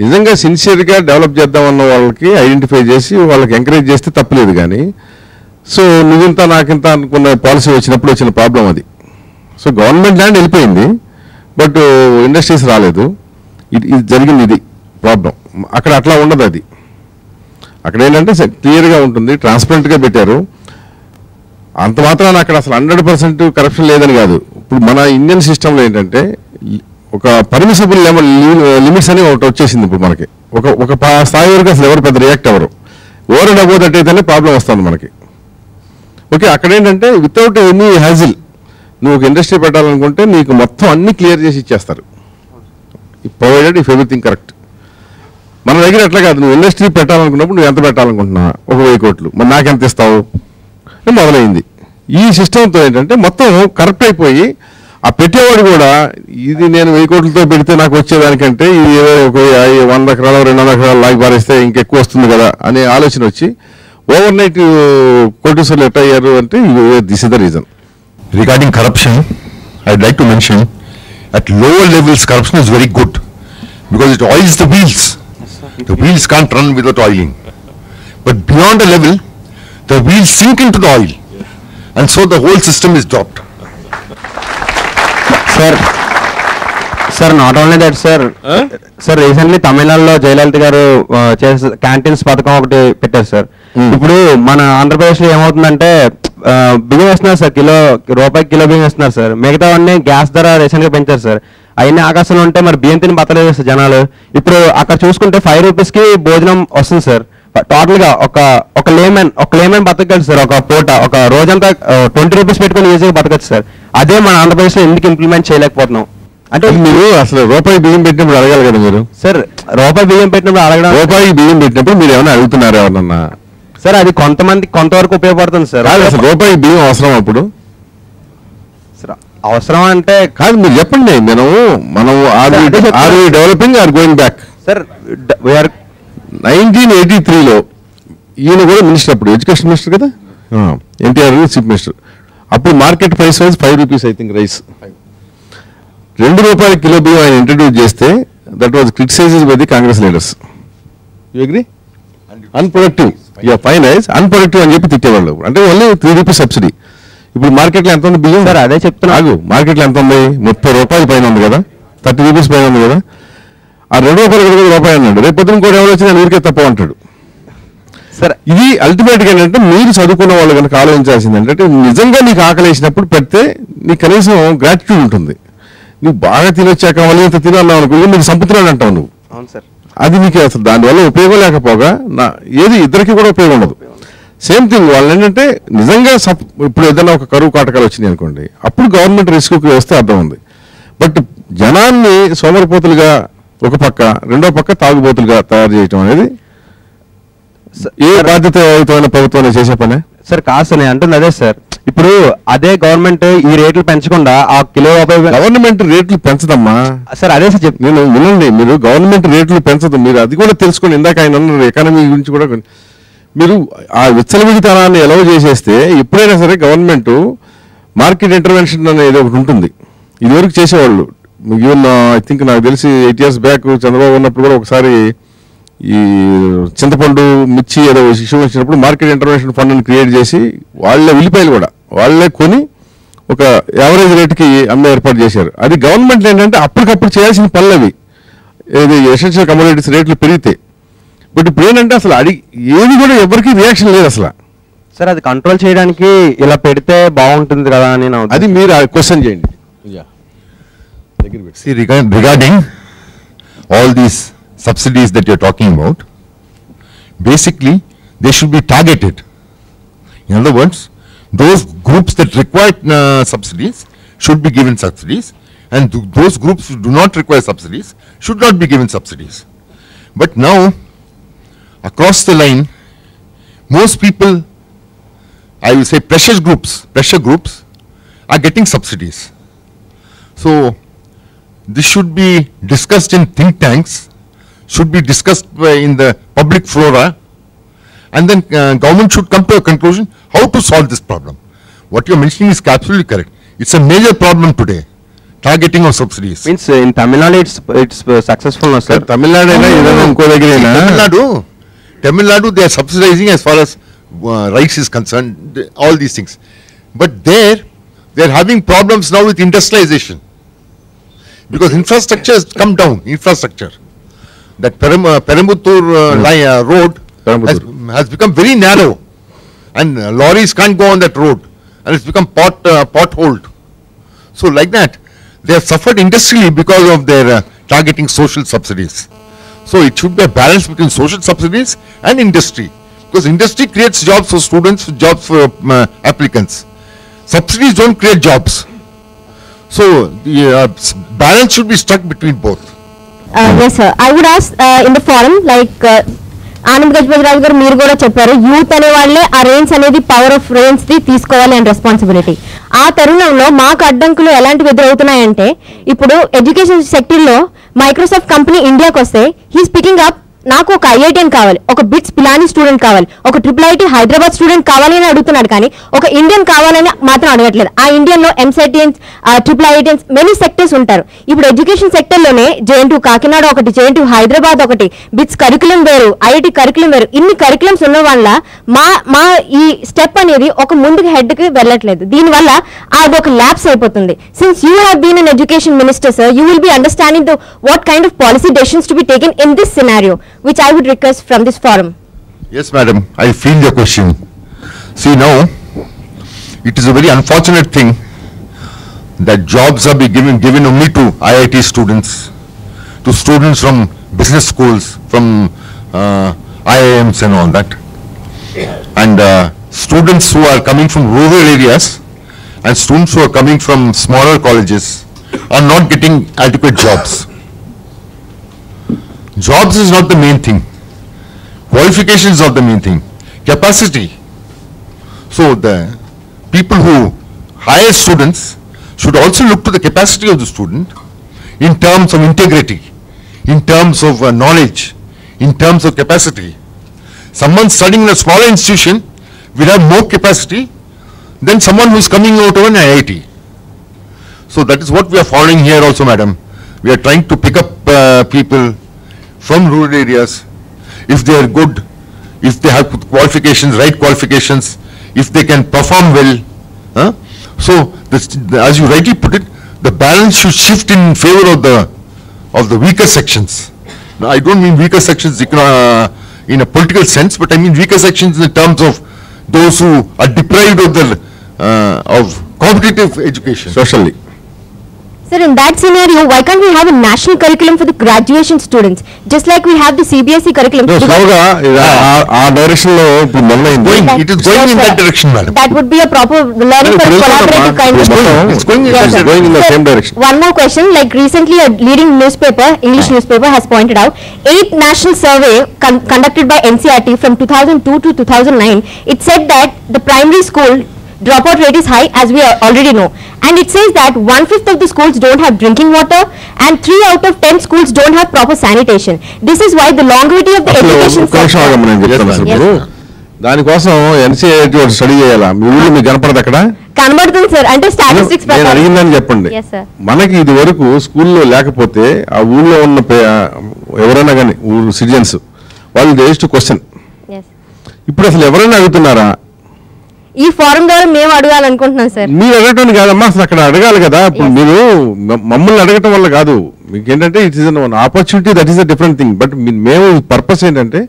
Speaker 2: నిజంగా సిన్సియర్గా డెవలప్ చేద్దామన్న వాళ్ళకి ఐడెంటిఫై చేసి వాళ్ళకి ఎంకరేజ్ చేస్తే తప్పలేదు. కానీ సో నువ్వింత నాకింత అనుకున్న పాలసీ వచ్చినప్పుడు వచ్చిన ప్రాబ్లం అది. సో గవర్నమెంట్ ల్యాండ్ వెళ్ళిపోయింది, బట్ ఇండస్ట్రీస్ రాలేదు. ఇది జరిగింది, ఇది ప్రాబ్లం. అక్కడ అట్లా ఉండదు. అది అక్కడ ఏంటంటే క్లియర్గా ఉంటుంది, ట్రాన్స్పరెంట్గా పెట్టారు. అంత మాత్రాన అక్కడ అసలు 100% కరప్షన్ లేదని కాదు. ఇప్పుడు మన ఇండియన్ సిస్టంలో ఏంటంటే ఒక పర్మిసబుల్ లిమిట్స్ అని ఒకటి వచ్చేసింది. ఇప్పుడు మనకి ఒక స్థాయి వరకు అసలు ఎవరు పెద్ద రియాక్ట్ అవ్వరు. ఓవర్ అండ్ అబౌవ్ దట్ అయితేనే ప్రాబ్లం వస్తుంది మనకి. ఓకే, అక్కడ ఏంటంటే వితౌట్ ఎనీ హ్యాజిల్ నువ్వు ఒక ఇండస్ట్రీ పెట్టాలనుకుంటే నీకు మొత్తం అన్ని క్లియర్ చేసి ఇచ్చేస్తారు, ప్రొవైడెడ్ ఇఫ్ ఎవ్రీథింగ్ కరెక్ట్. మన దగ్గర ఎట్లా కాదు, నువ్వు ఇండస్ట్రీ పెట్టాలనుకున్నప్పుడు నువ్వు ఎంత పెట్టాలనుకుంటున్నా, 1,000 కోట్లు, మరి నాకెంత ఇస్తావు మొదలైంది. ఈ సిస్టంతో ఏంటంటే మొత్తం కరెక్ట్ అయిపోయి ఆ పెట్టేవాడు కూడా ఇది నేను 1000 కోట్లతో పెడితే నాకు వచ్చేదానికంటే ఇది ఏదో ఒక 100 ఎకరాలు 200 ఎకరాలు లాగి పారేస్తే ఇంకెక్కువ వస్తుంది కదా అనే ఆలోచన వచ్చి ఓవర్ నైట్ కోటీశ్వర్లు ఎట్ అయ్యారు అంటే this is the reason.
Speaker 4: Regarding corruption, I'd like to mention at lower levels corruption is very good because it oils the wheels. The wheels can't run without oiling. But beyond a level, the wheels sink into the oil and so the whole system is dropped.
Speaker 7: Sir not only that sir, sir recently తమిళనాడులో జయలలిత గారు canteens పథకం ఒకటి పెట్టారు sir. ఇప్పుడు మన ఆంధ్రప్రదేశ్ లో ఏమవుతుందంటే బియ్యం వేస్తున్నారు సార్, రూపాయికి కిలో బియ్యం వేస్తున్నారు సార్. మిగతావన్నీ గ్యాస్ ధర రీసెంట్ గా పెంచారు సార్. అవన్నీ ఆకాశంలో ఉంటే మరి బియ్యం తిని బతలేదు సార్ జనాలు. ఇప్పుడు అక్కడ చూసుకుంటే 5 రూపీస్ కి భోజనం వస్తుంది సార్. టోటల్ గా ఒక లేమన్ బతకగలదు సార్. ఒక పూట ఒక రోజంతా 20 రూపీస్ పెట్టుకుని ఈజీగా బతకచ్చు సార్. అదే మన ఆంధ్రప్రదేశ్ లో ఎందుకు ఇంప్లిమెంట్ చేయలేకపోతున్నాం అంటే
Speaker 2: మీరు అసలు రూపాయి బియ్యం పెట్టినప్పుడు అడగాలి కదా మీరు.
Speaker 7: సార్ రూపాయి బియ్యం పెట్టినప్పుడు అడగడం,
Speaker 2: రూపాయి బియ్యం పెట్టినప్పుడు మీరు ఏమైనా అడుగుతున్నారు ఎవరన్నా?
Speaker 7: సార్ అది కొంతవరకు ఉపయోగపడుతుంది సార్.
Speaker 2: అసలు రూపాయి బియ్యం అవసరం అప్పుడు
Speaker 7: అవసరం అంటే
Speaker 2: కాదు, మీరు చెప్పండి. మనం are developing are going back
Speaker 7: sir.
Speaker 2: 1983లో ఈయన కూడా మినిస్టర్, అప్పుడు ఎడ్యుకేషన్ మినిస్టర్ కదా, ఎన్టీఆర్ చీఫ్ మినిస్టర్. అప్పుడు market price wise 5 rupees I think rice. 2 రూపాయల కిలో బియ్యం ఆయన ఇంట్రడ్యూస్ చేస్తే that was criticized by the Congress leaders. You agree? Unproductive, fine rice unproductive అని చెప్పి తిట్టేవాళ్ళు. అంటే ఓన్లీ 3 రూపీస్ సబ్సిడీ. ఇప్పుడు మార్కెట్లో ఎంత ఉంది బియ్యం?
Speaker 7: సార్ అదే చెప్తున్నాను.
Speaker 2: మార్కెట్లో ఎంత ఉంది? 30 రూపాయల పైన ఉంది కదా, 30 రూపీస్ పైన ఉంది కదా. ఆ 2 రూపాయలు అన్నాడు, రేపు పొద్దున కూడా ఎవరు వచ్చి నేను ఊరికే తప్ప అంటాడు.
Speaker 7: సార్
Speaker 2: ఇది అల్టిమేట్గా ఏంటంటే మీరు చదువుకున్న వాళ్ళు కనుక ఆలోచించాల్సింది ఏంటంటే నిజంగా నీకు ఆకలి వేసినప్పుడు పెడితే నీకు కనీసం గ్రాటిట్యూడ్ ఉంటుంది. నువ్వు బాగా తినొచ్చాక మళ్ళీ ఇంత తినన్నావు అనుకో, నీకు సంపుతున్నాడు అంటావు నువ్వు.
Speaker 7: అవును సార్.
Speaker 2: అది నీకు అసలు దానివల్ల ఉపయోగం లేకపోగా ఏది ఇద్దరికి కూడా ఉపయోగం ఉండదు. సేమ్ థింగ్ వాళ్ళు ఏంటంటే నిజంగా ఇప్పుడు ఏదైనా ఒక కరువు కాటకాలు వచ్చినాయి అనుకోండి, అప్పుడు గవర్నమెంట్ రిస్క్కి వస్తే అర్థం ఉంది. బట్ జనాన్ని సోమరిపోతులుగా ఒక పక్క, రెండో పక్క తాగుబోతులుగా తయారు చేయటం అనేది ఏ బాధ్యతయుతమైన ప్రభుత్వం చేసే పనే
Speaker 7: సార్. కాదు సార్, నేను అంటుంది అదే సార్. ఇప్పుడు అదే గవర్నమెంట్ ఈ రేట్లు పెంచకుండా ఆ కిలో
Speaker 2: గవర్నమెంట్ రేట్లు పెంచదమ్మా
Speaker 7: సార్. అదే సార్
Speaker 2: నేను వినండి, మీరు గవర్నమెంట్ రేట్లు పెంచదు, మీరు అది కూడా తెలుసుకోండి. ఇందాక ఆయన అన్నారు ఎకానమీ గురించి కూడా. మీరు ఆ విచ్చలవిడితనాన్ని ఎలవ చేసేస్తే ఎప్పుడైనా సరే గవర్నమెంట్ మార్కెట్ ఇంటర్వెన్షన్ అనేది ఒకటి ఉంటుంది. ఇదివరకు చేసేవాళ్ళు. ఈవెన్ ఐ థింక్ నాకు తెలిసి 8 years బ్యాక్ చంద్రబాబు ఉన్నప్పుడు కూడా ఒకసారి ఈ చింతపండు మిర్చి ఏదో ఇష్యూ వచ్చినప్పుడు మార్కెట్ ఇంటర్వెన్షన్ ఫండ్ అని క్రియేట్ చేసి వాళ్ళే ఉల్లిపాయలు కూడా వాళ్ళే కొని ఒక యావరేజ్ రేటుకి అమ్మే ఏర్పాటు చేశారు. అది గవర్నమెంట్ ఏంటంటే అప్పటికప్పుడు చేయాల్సిన పనులు అవి. ఏది ఎసెన్షియల్ కమోడిటీస్ రేట్లు పెరిగితే. బట్ ఇప్పుడు ఏంటంటే అసలు ఏది కూడా ఎవరికి రియాక్షన్ లేదు అసలు.
Speaker 7: సార్ అది కంట్రోల్ చేయడానికి ఇలా పెడితే బాగుంటుంది కదా అని
Speaker 2: అది మీరు క్వశ్చన్ చేయండి.
Speaker 4: See, regarding all these subsidies that you're talking about, basically they should be targeted. In other words, those groups that require subsidies should be given subsidies, and those groups who do not require subsidies should not be given subsidies. But now, across the line, most people, I will say pressure groups are getting subsidies. So this should be discussed in think tanks, should be discussed in the public flora, and then government should come to a conclusion how to solve this problem. What you're mentioning is absolutely correct. It's a major problem today, targeting of subsidies.
Speaker 7: Means in Tamil Nadu it's successful now, sir.
Speaker 2: Tamil
Speaker 4: Nadu they are subsidizing as far as rice is concerned, all these things. But they are having problems now with industrialization. Because infrastructure has come down, That Perambuttur road has become very narrow and lorries can't go on that road. and it's become potholed. So like that, they have suffered industrially because of their targeting social subsidies. So it should be a balance between social subsidies and industry, because industry creates jobs for students, jobs for applicants. Subsidies don't create jobs. So the balance should be struck between both.
Speaker 6: Yes, sir. I would ask in the forum, like Anand Gajpati garu మీరు కూడా చెప్పారు, youth అనే వాళ్ళే ఆ rains అనేది power of rains the తీసుకోవాలి and responsibility. ఆ తరుణంలో మాకు అడ్డంకులు ఎలాంటివి ఎదురవుతున్నాయంటే, ఇప్పుడు ఎడ్యుకేషన్ సెక్టర్లో మైక్రోసాఫ్ట్ కంపెనీ ఇండియాకి వస్తే హీస్ పికింగ్ అప్, నాకు ఒక ఐఐటిఎన్ కావాలి, ఒక బిట్స్ పిలానీ స్టూడెంట్ కావాలి, ఒక IIIT హైదరాబాద్ స్టూడెంట్ కావాలి అని అడుగుతున్నాడు, కానీ ఒక ఇండియన్ కావాలని మాత్రం అడగట్లేదు. ఆ ఇండియన్లో ఎంసెటియన్స్, IIITన్స్, మెనీ సెక్టర్స్ ఉంటారు. ఇప్పుడు ఎడ్యుకేషన్ సెక్టర్లోనే JNTU కాకినాడ ఒకటి, JNTU హైదరాబాద్ ఒకటి, బిట్స్ కరికులం వేరు, ఐఐటి కరికులం వేరు, ఇన్ని కరికులమ్స్ ఉన్న వల్ల మా ఈ స్టెప్ అనేది ఒక ముందుకు హెడ్కి వెళ్ళట్లేదు. దీనివల్ల అదొక ల్యాప్స్ అయిపోతుంది. Since you have been an education minister sir, you will be understanding the what kind of policy decisions to be taken in this scenario, which I would request from this forum.
Speaker 4: Yes, madam, I feel your question. See, now, it is a very unfortunate thing that jobs are being given only to IIT students, to students from business schools, from IIMs and all that. And students who are coming from rural areas and students who are coming from smaller colleges are not getting adequate jobs. Jobs is not the main thing. Qualification is not the main thing. Capacity. So the people who hire students should also look to the capacity of the student in terms of integrity, in terms of knowledge, in terms of capacity. Someone studying in a smaller institution will have more capacity than someone who is coming out of an IIT. So that is what we are following here also, madam. We are trying to pick up people from rural areas, if they are good, if they have qualifications, right qualifications, if they can perform well. So, as you rightly put it, the balance should shift in favor of the weaker sections. Now, I don't mean weaker sections in a political sense, but I mean weaker sections in terms of those who are deprived of competitive education.
Speaker 2: Socially.
Speaker 6: Sir, in that scenario, why can't we have a national curriculum for the graduation students, just like we have the CBSE curriculum?
Speaker 2: No, slowగా ఆ direction లో ఇప్పుడు మొదలైంది.
Speaker 4: It is going in that direction, madam.
Speaker 6: That would be a proper learning for collaborative kind of thing.
Speaker 2: It's going in the same direction.
Speaker 6: One more question, like recently a leading newspaper, English newspaper, has pointed out 8th national survey conducted by NCERT from 2002 to 2009. It said that the primary school dropout rate is high, as we already know, and it says that 1/5 of the schools don't have drinking water and 3 out of 10 schools don't have proper sanitation. This is why the longevity of the education sector.
Speaker 2: దానికోసం NCERT study చేయాలా? మీ ఊళ్ళో మీకు కనపడదు అక్కడ?
Speaker 6: కనబడుతుంది sir, అంటే statistics
Speaker 2: నేను అడిగిందని చెప్పండి. మనకి ఇది వరకు స్కూల్లో లేకపోతే ఆ ఊళ్ళో ఉన్న ఎవరైనా కానీ ఊరు సిటిజన్స్ వాళ్ళు దే యూజ్డ్ టు క్వశ్చన్. ఇప్పుడు అసలు ఎవరైనా అడుగుతున్నారా?
Speaker 6: ఈ ఫారం ద్వారా మేము అడగాలనుకుంటున్నాం సార్.
Speaker 2: మీరు అడగటం కాదమ్మా, అసలు అక్కడ అడగాలి కదా. ఇప్పుడు మీరు మమ్మల్ని అడగటం వల్ల కాదు, మీకు ఏంటంటే it is an opportunity, that is a different thing. But మేము పర్పస్ ఏంటంటే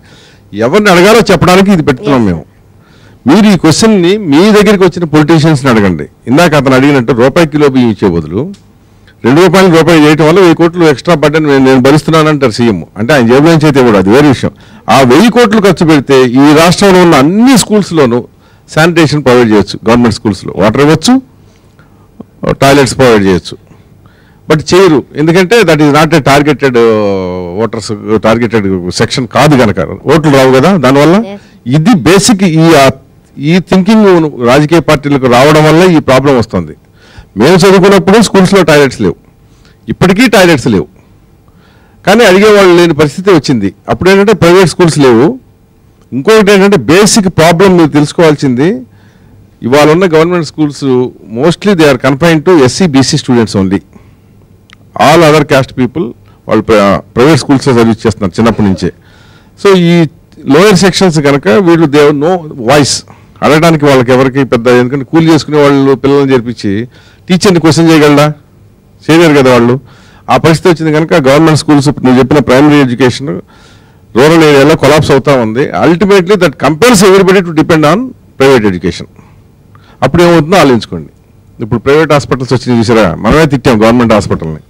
Speaker 2: ఎవరిని అడగాలో చెప్పడానికి ఇది పెడుతున్నాం మేము. మీరు ఈ క్వశ్చన్ని మీ దగ్గరికి వచ్చిన పొలిటీషియన్స్ని అడగండి. ఇందాక అతను అడిగినట్టు రూపాయి కిలో బియ్యం ఇచ్చే బదులు ₹2 చేయటం వల్ల 1000 కోట్లు ఎక్స్ట్రా బడ్డని నేను భరిస్తున్నాను అంటారు సీఎం. అంటే ఆయన జేబులో నుంచి అయితే కూడా అది వేరే విషయం. ఆ 1000 కోట్లు ఖర్చు పెడితే ఈ రాష్ట్రంలో ఉన్న అన్ని స్కూల్స్లోనూ శానిటేషన్ ప్రొవైడ్ చేయొచ్చు. గవర్నమెంట్ స్కూల్స్లో వాటర్ ఇవ్వచ్చు, టాయిలెట్స్ ప్రొవైడ్ చేయొచ్చు. బట్ చేయరు, ఎందుకంటే that is not a targeted voters, targeted section కాదు కనుక ఓట్లు రావు కదా. దానివల్ల ఇది బేసిక్ ఈ థింకింగ్ రాజకీయ పార్టీలకు రావడం వల్ల ఈ ప్రాబ్లం వస్తుంది. మేము చదువుకున్నప్పుడు స్కూల్స్లో టాయిలెట్స్ లేవు, ఇప్పటికీ టాయిలెట్స్ లేవు, కానీ అడిగేవాళ్ళు లేని పరిస్థితి వచ్చింది. అప్పుడు ఏంటంటే ప్రైవేట్ స్కూల్స్ లేవు. ఇంకొకటి ఏంటంటే బేసిక్ ప్రాబ్లం మీరు తెలుసుకోవాల్సింది, ఇవాళ ఉన్న government schools mostly they are confined to SC BC students only. All other caste people వాళ్ళు ప్రైవేట్ స్కూల్స్లో సర్వీస్ చేస్తున్నారు చిన్నప్పటి నుంచే. సో ఈ లోయర్ సెక్షన్స్ కనుక వీళ్ళు దే నో వాయిస్, అడగడానికి వాళ్ళకి ఎవరికి పెద్ద, ఎందుకంటే కూలి చేసుకునే వాళ్ళు పిల్లల్ని చేర్పించి టీచర్ని క్వశ్చన్ చేయలేరు కదా వాళ్ళు. ఆ పరిస్థితి వచ్చింది కనుక గవర్నమెంట్ స్కూల్స్ నువ్వు చెప్పిన ప్రైమరీ ఎడ్యుకేషన్ రూరల్ ఏరియాలో కొలాప్స్ అవుతా ఉంది. Ultimately that compels everybody to depend on private education. అప్పుడు ఏమవుతుందో ఆలోచించుకోండి. ఇప్పుడు ప్రైవేట్ హాస్పిటల్స్ వచ్చినాయి చూసారా, మనమే తిట్టాం గవర్నమెంట్ హాస్పిటల్ని,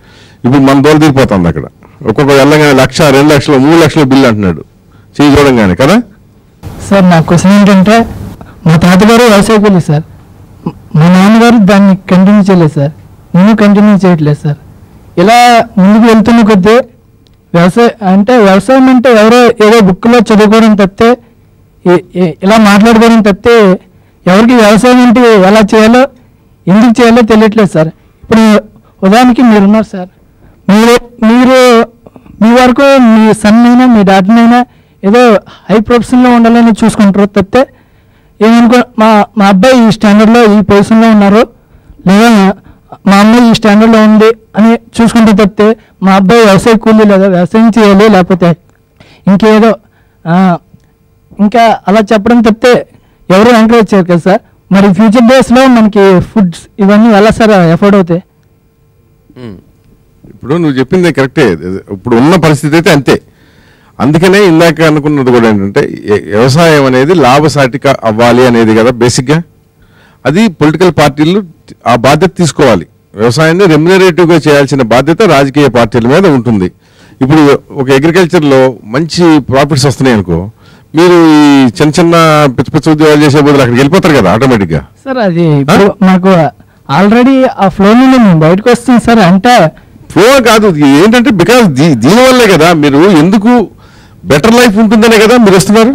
Speaker 2: ఇప్పుడు మన దోలు తీరిపోతుంది అక్కడ. ఒక్కొక్క వెళ్ళగానే 1,00,000, 2,00,000, 3,00,000 బిల్లు అంటున్నాడు చేయి చూడంగానే కదా.
Speaker 5: సార్ నా క్వశ్చన్ ఏంటంటే, మా తాతగారు వ్యవసాయ కూలి సార్, మా నాన్నగారు దాన్ని కంటిన్యూ చేయలేదు సార్, నేను కంటిన్యూ చేయట్లేదు సార్. ఇలా ముందుకు వెళ్తున్న కొద్దీ వ్యవసాయం అంటే ఎవరో ఏదో బుక్లో చదువుకోవడం తప్పితే, ఇలా మాట్లాడుకోవడం తప్పితే ఎవరికి వ్యవసాయం అంటే ఎలా చేయాలో ఎందుకు చేయాలో తెలియట్లేదు సార్. ఇప్పుడు ఉదాహరణకి మీరున్నారు సార్, మీరు మీ వరకు మీ సన్ అయినా మీ డాటర్నైనా ఏదో హై ప్రొఫెషన్లో ఉండాలని చూసుకుంటారు తప్పితే ఏమనుకో మా అబ్బాయి ఈ స్టాండర్డ్లో ఈ పొజిషన్లో ఉన్నారు, లేదా మా అమ్మాయి ఈ స్టాండర్డ్లో ఉంది అని చూసుకుంటే తప్పితే మా అబ్బాయి వ్యవసాయ కూలీ లేదా వ్యవసాయం చేయాలి లేకపోతే ఇంకేదో ఇంకా అలా చెప్పడం తప్పితే ఎవరు ఎంకరేజ్ చేయరు కదా సార్. మరి ఫ్యూచర్ డేస్లో మనకి ఫుడ్స్ ఇవన్నీ ఎలా సార్ ఎఫోర్డ్ అవుతాయి?
Speaker 2: ఇప్పుడు నువ్వు చెప్పింది కరెక్టే, ఇప్పుడు ఉన్న పరిస్థితి అయితే అంతే. అందుకనే ఇందాక అనుకున్నది కూడా ఏంటంటే వ్యవసాయం అనేది లాభసాటిగా అవ్వాలి అనేది కదా బేసిక్గా. అది పొలిటికల్ పార్టీలు ఆ బాధ్యత తీసుకోవాలి. వ్యవసాయాన్ని రెమ్యునరేటివ్గా చేయాల్సిన బాధ్యత రాజకీయ పార్టీల మీద ఉంటుంది. ఇప్పుడు ఒక అగ్రికల్చర్లో మంచి ప్రాఫిట్స్ వస్తున్నాయి అనుకో, మీరు ఈ చిన్న చిన్న పిచ్చి పిచ్చి ఉద్యోగాలు చేసే బదులు అక్కడికి వెళ్ళిపోతారు కదా ఆటోమేటిక్గా.
Speaker 5: సార్ అది ఇప్పుడు మాకు ఆల్రెడీ ఆ ఫ్లో నుండి మేము బయటకు వస్తుంది సార్. అంటే
Speaker 2: ఫ్లో కాదు ఏంటంటే బికాస్ దీనివల్లే కదా మీరు ఎందుకు బెటర్ లైఫ్ ఉంటుందనే కదా మీరు వస్తున్నారు,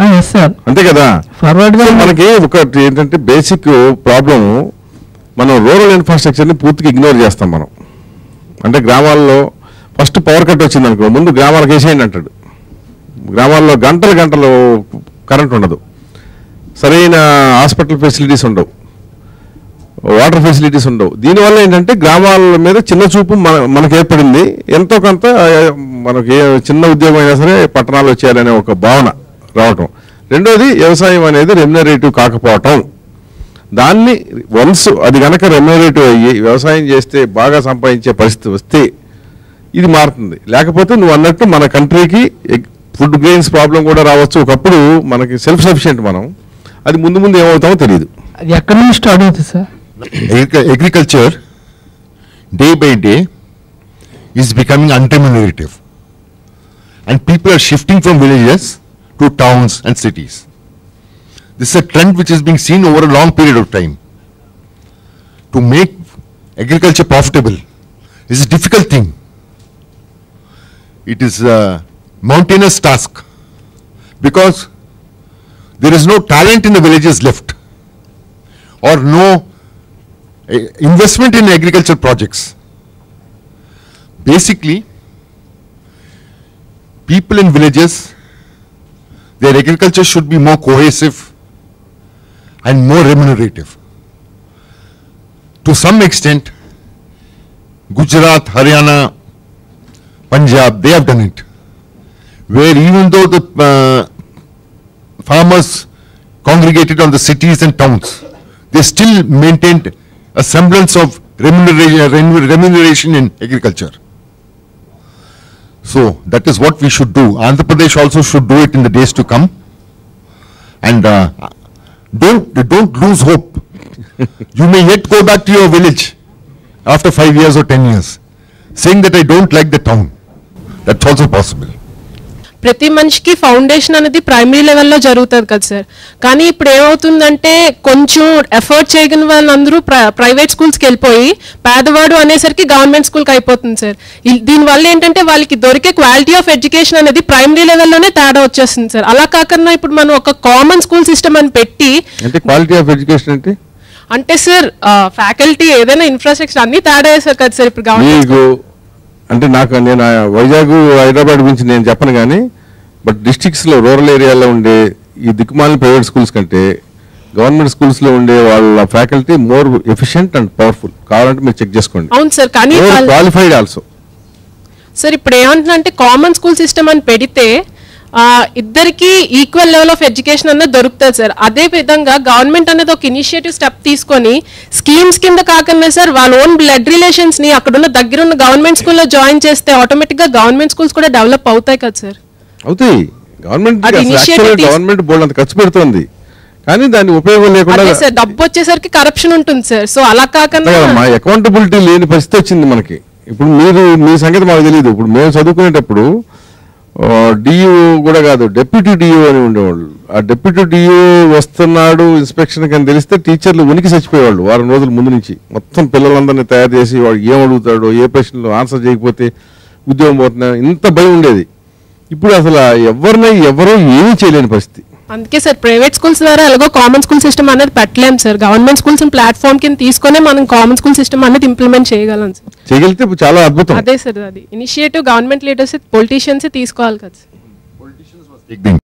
Speaker 2: అంతే కదా.
Speaker 5: ఫార్వర్డ్ గా
Speaker 2: మనకి ఒకటి ఏంటంటే బేసిక్ ప్రాబ్లము, మనం రూరల్ ఇన్ఫ్రాస్ట్రక్చర్ని పూర్తిగా ఇగ్నోర్ చేస్తాం మనం. అంటే గ్రామాల్లో ఫస్ట్ పవర్ కట్ వచ్చింది అనుకో, ముందు గ్రామాలకు వేసేయండి అంటాడు. గ్రామాల్లో గంటలు గంటలు కరెంట్ ఉండదు, సరైన హాస్పిటల్ ఫెసిలిటీస్ ఉండవు, వాటర్ ఫెసిలిటీస్ ఉండవు. దీనివల్ల ఏంటంటే గ్రామాల మీద చిన్న చూపు మనకు ఏర్పడింది. ఎంతో కొంత మనకి చిన్న ఉద్యోగం అయినా సరే పట్టణాలు వచ్చేయాలనే ఒక భావన రావటం. రెండోది వ్యవసాయం అనేది రెమ్యునరేటివ్ కాకపోవటం. దాన్ని వన్స్ అది కనుక రెమ్యునరేటివ్ అయ్యి వ్యవసాయం చేస్తే బాగా సంపాదించే పరిస్థితి వస్తే ఇది మారుతుంది. లేకపోతే నువ్వు అన్నట్టు మన కంట్రీకి ఫుడ్ గ్రెయిన్స్ ప్రాబ్లం కూడా రావచ్చు. ఒకప్పుడు మనకి సెల్ఫ్ సఫిషియెంట్ మనం, అది ముందు ముందు ఏమవుతామో తెలియదు.
Speaker 5: అది ఎక్కడి నుంచి స్టార్ట్ అవుతుంది sir?
Speaker 4: Agriculture day by day is becoming unremunerative, and people are shifting from villages to towns and cities. This is a trend which is being seen over a long period of time. To make agriculture profitable is a difficult thing. It is a mountainous task because there is no talent in the villages left, or no investment in agriculture projects. Basically, people in villages, their agriculture should be more cohesive and more remunerative. To some extent, Gujarat, Haryana, Punjab, they have done it, where even though the farmers congregated on the cities and towns, they still maintained a semblance of remuneration in agriculture. So that is what we should do. Andhra Pradesh also should do it in the days to come. And don't lose hope. You may yet go back to your village after 5 years or 10 years, saying that I don't like the town. That's also possible.
Speaker 9: ప్రతి మనిషికి foundation అనేది primary లెవెల్లో జరుగుతుంది కదా sir. కానీ ఇప్పుడు ఏమవుతుందంటే కొంచెం ఎఫర్ట్ చేయగలిగిన వాళ్ళందరూ ప్రైవేట్ స్కూల్స్కి వెళ్ళిపోయి పేదవాడు అనేసరికి గవర్నమెంట్ స్కూల్కి అయిపోతుంది సార్. దీనివల్ల ఏంటంటే వాళ్ళకి దొరికే క్వాలిటీ ఆఫ్ ఎడ్యుకేషన్ అనేది ప్రైమరీ లెవెల్లోనే తేడా వచ్చేస్తుంది సార్. అలా కాకుండా ఇప్పుడు మనం ఒక కామన్ స్కూల్ సిస్టమ్ అని పెట్టి,
Speaker 2: అంటే క్వాలిటీ ఆఫ్ ఎడ్యుకేషన్
Speaker 9: అంటే సార్ ఫ్యాకల్టీ ఏదైనా ఇన్ఫ్రాస్ట్రక్చర్ అన్ని తేడా వేసారు కదా సార్ ఇప్పుడు గవర్నమెంట్.
Speaker 2: అంటే నేను వైజాగ్ హైదరాబాద్ గురించి నేను చెప్పను కానీ, బట్ డిస్ట్రిక్ట్స్లో రూరల్ ఏరియాలో ఉండే ఈ దిక్కుమాలిన ప్రైవేట్ స్కూల్స్ కంటే గవర్నమెంట్ స్కూల్స్లో ఉండే వాళ్ళ faculty more efficient and powerful. కావాలంటే మీరు చెక్ చేసుకోండి.
Speaker 9: అవును సార్, కానీ
Speaker 2: క్వాలిఫైడ్ ఆల్సో.
Speaker 9: సార్ ఇప్పుడు ఏమంటున్నా అంటే కామన్ స్కూల్ సిస్టమ్ అని పెడితే ఇద్దరికి ఈక్వల్ లెవెల్ ఆఫ్ ఎడ్యుకేషన్ అనేది దొరుకుతుంది సార్. అదే విధంగా గవర్నమెంట్ అనేది ఒక ఇనిషియేటివ్ స్టెప్ తీసుకొని స్కీమ్స్ కింద కాకుండా సార్ వాళ్ళ ఓన్ బ్లడ్ రిలేషన్స్ ని అక్కడున్న దగ్గరున్న గవర్నమెంట్ స్కూల్లో జాయిన్ చేస్తే ఆటోమేటిక్ గా గవర్నమెంట్ స్కూల్స్ కూడా డెవలప్ అవుతాయి కదా సార్.
Speaker 2: అవుతాయి. గవర్నమెంట్ బోర్డు అంత ఖర్చు పెడుతుంది. కానీ దాని ఉపయోగం లేకుండా
Speaker 9: అదే సార్ డబ్బు వచ్చేసరికి కరప్షన్ ఉంటుంది సార్. సో అలా కాకుండా
Speaker 2: మా అకౌంటబిలిటీ లేని పరిస్థితి వచ్చింది మనకి. ఇప్పుడు మీ సంగతి మాకు తెలియదు. ఇప్పుడు మేము చదువుకునేటప్పుడు డిఓ కూడా కాదు, డెప్యూటీ డిఓ అని ఉండేవాళ్ళు. ఆ డెప్యూటీ డిఓ వస్తున్నాడు ఇన్స్పెక్షన్ అని తెలిస్తే టీచర్లు ఉనికి చచ్చిపోయేవాళ్ళు. వారం రోజుల ముందు నుంచి మొత్తం పిల్లలందరినీ తయారు చేసి వాడు ఏం అడుగుతాడో, ఏ ప్రశ్నలు ఆన్సర్ చేయకపోతే ఉద్యోగం పోతున్నా, ఇంత భయం ఉండేది. ఇప్పుడు అసలు ఎవరో ఏమీ చేయలేని పరిస్థితి.
Speaker 9: అందుకే సార్ ప్రైవేట్ స్కూల్స్ ద్వారా ఎలాగో కామన్ స్కూల్ సిస్టమ్ అనేది పెట్టలేం సార్. గవర్నమెంట్ స్కూల్స్ ప్లాట్ఫామ్ కింద తీసుకునే మనం కామన్ స్కూల్ సిస్టమ్ అనేది ఇంప్లిమెంట్ చేయగలం సార్.
Speaker 2: చేయగలిగితే చాలా అద్భుతం.
Speaker 9: అదే సార్, అది ఇనిషియేటివ్ గవర్నమెంట్ లీడర్స్ పొలిటీషియన్స్ తీసుకోవాలి కదా సార్.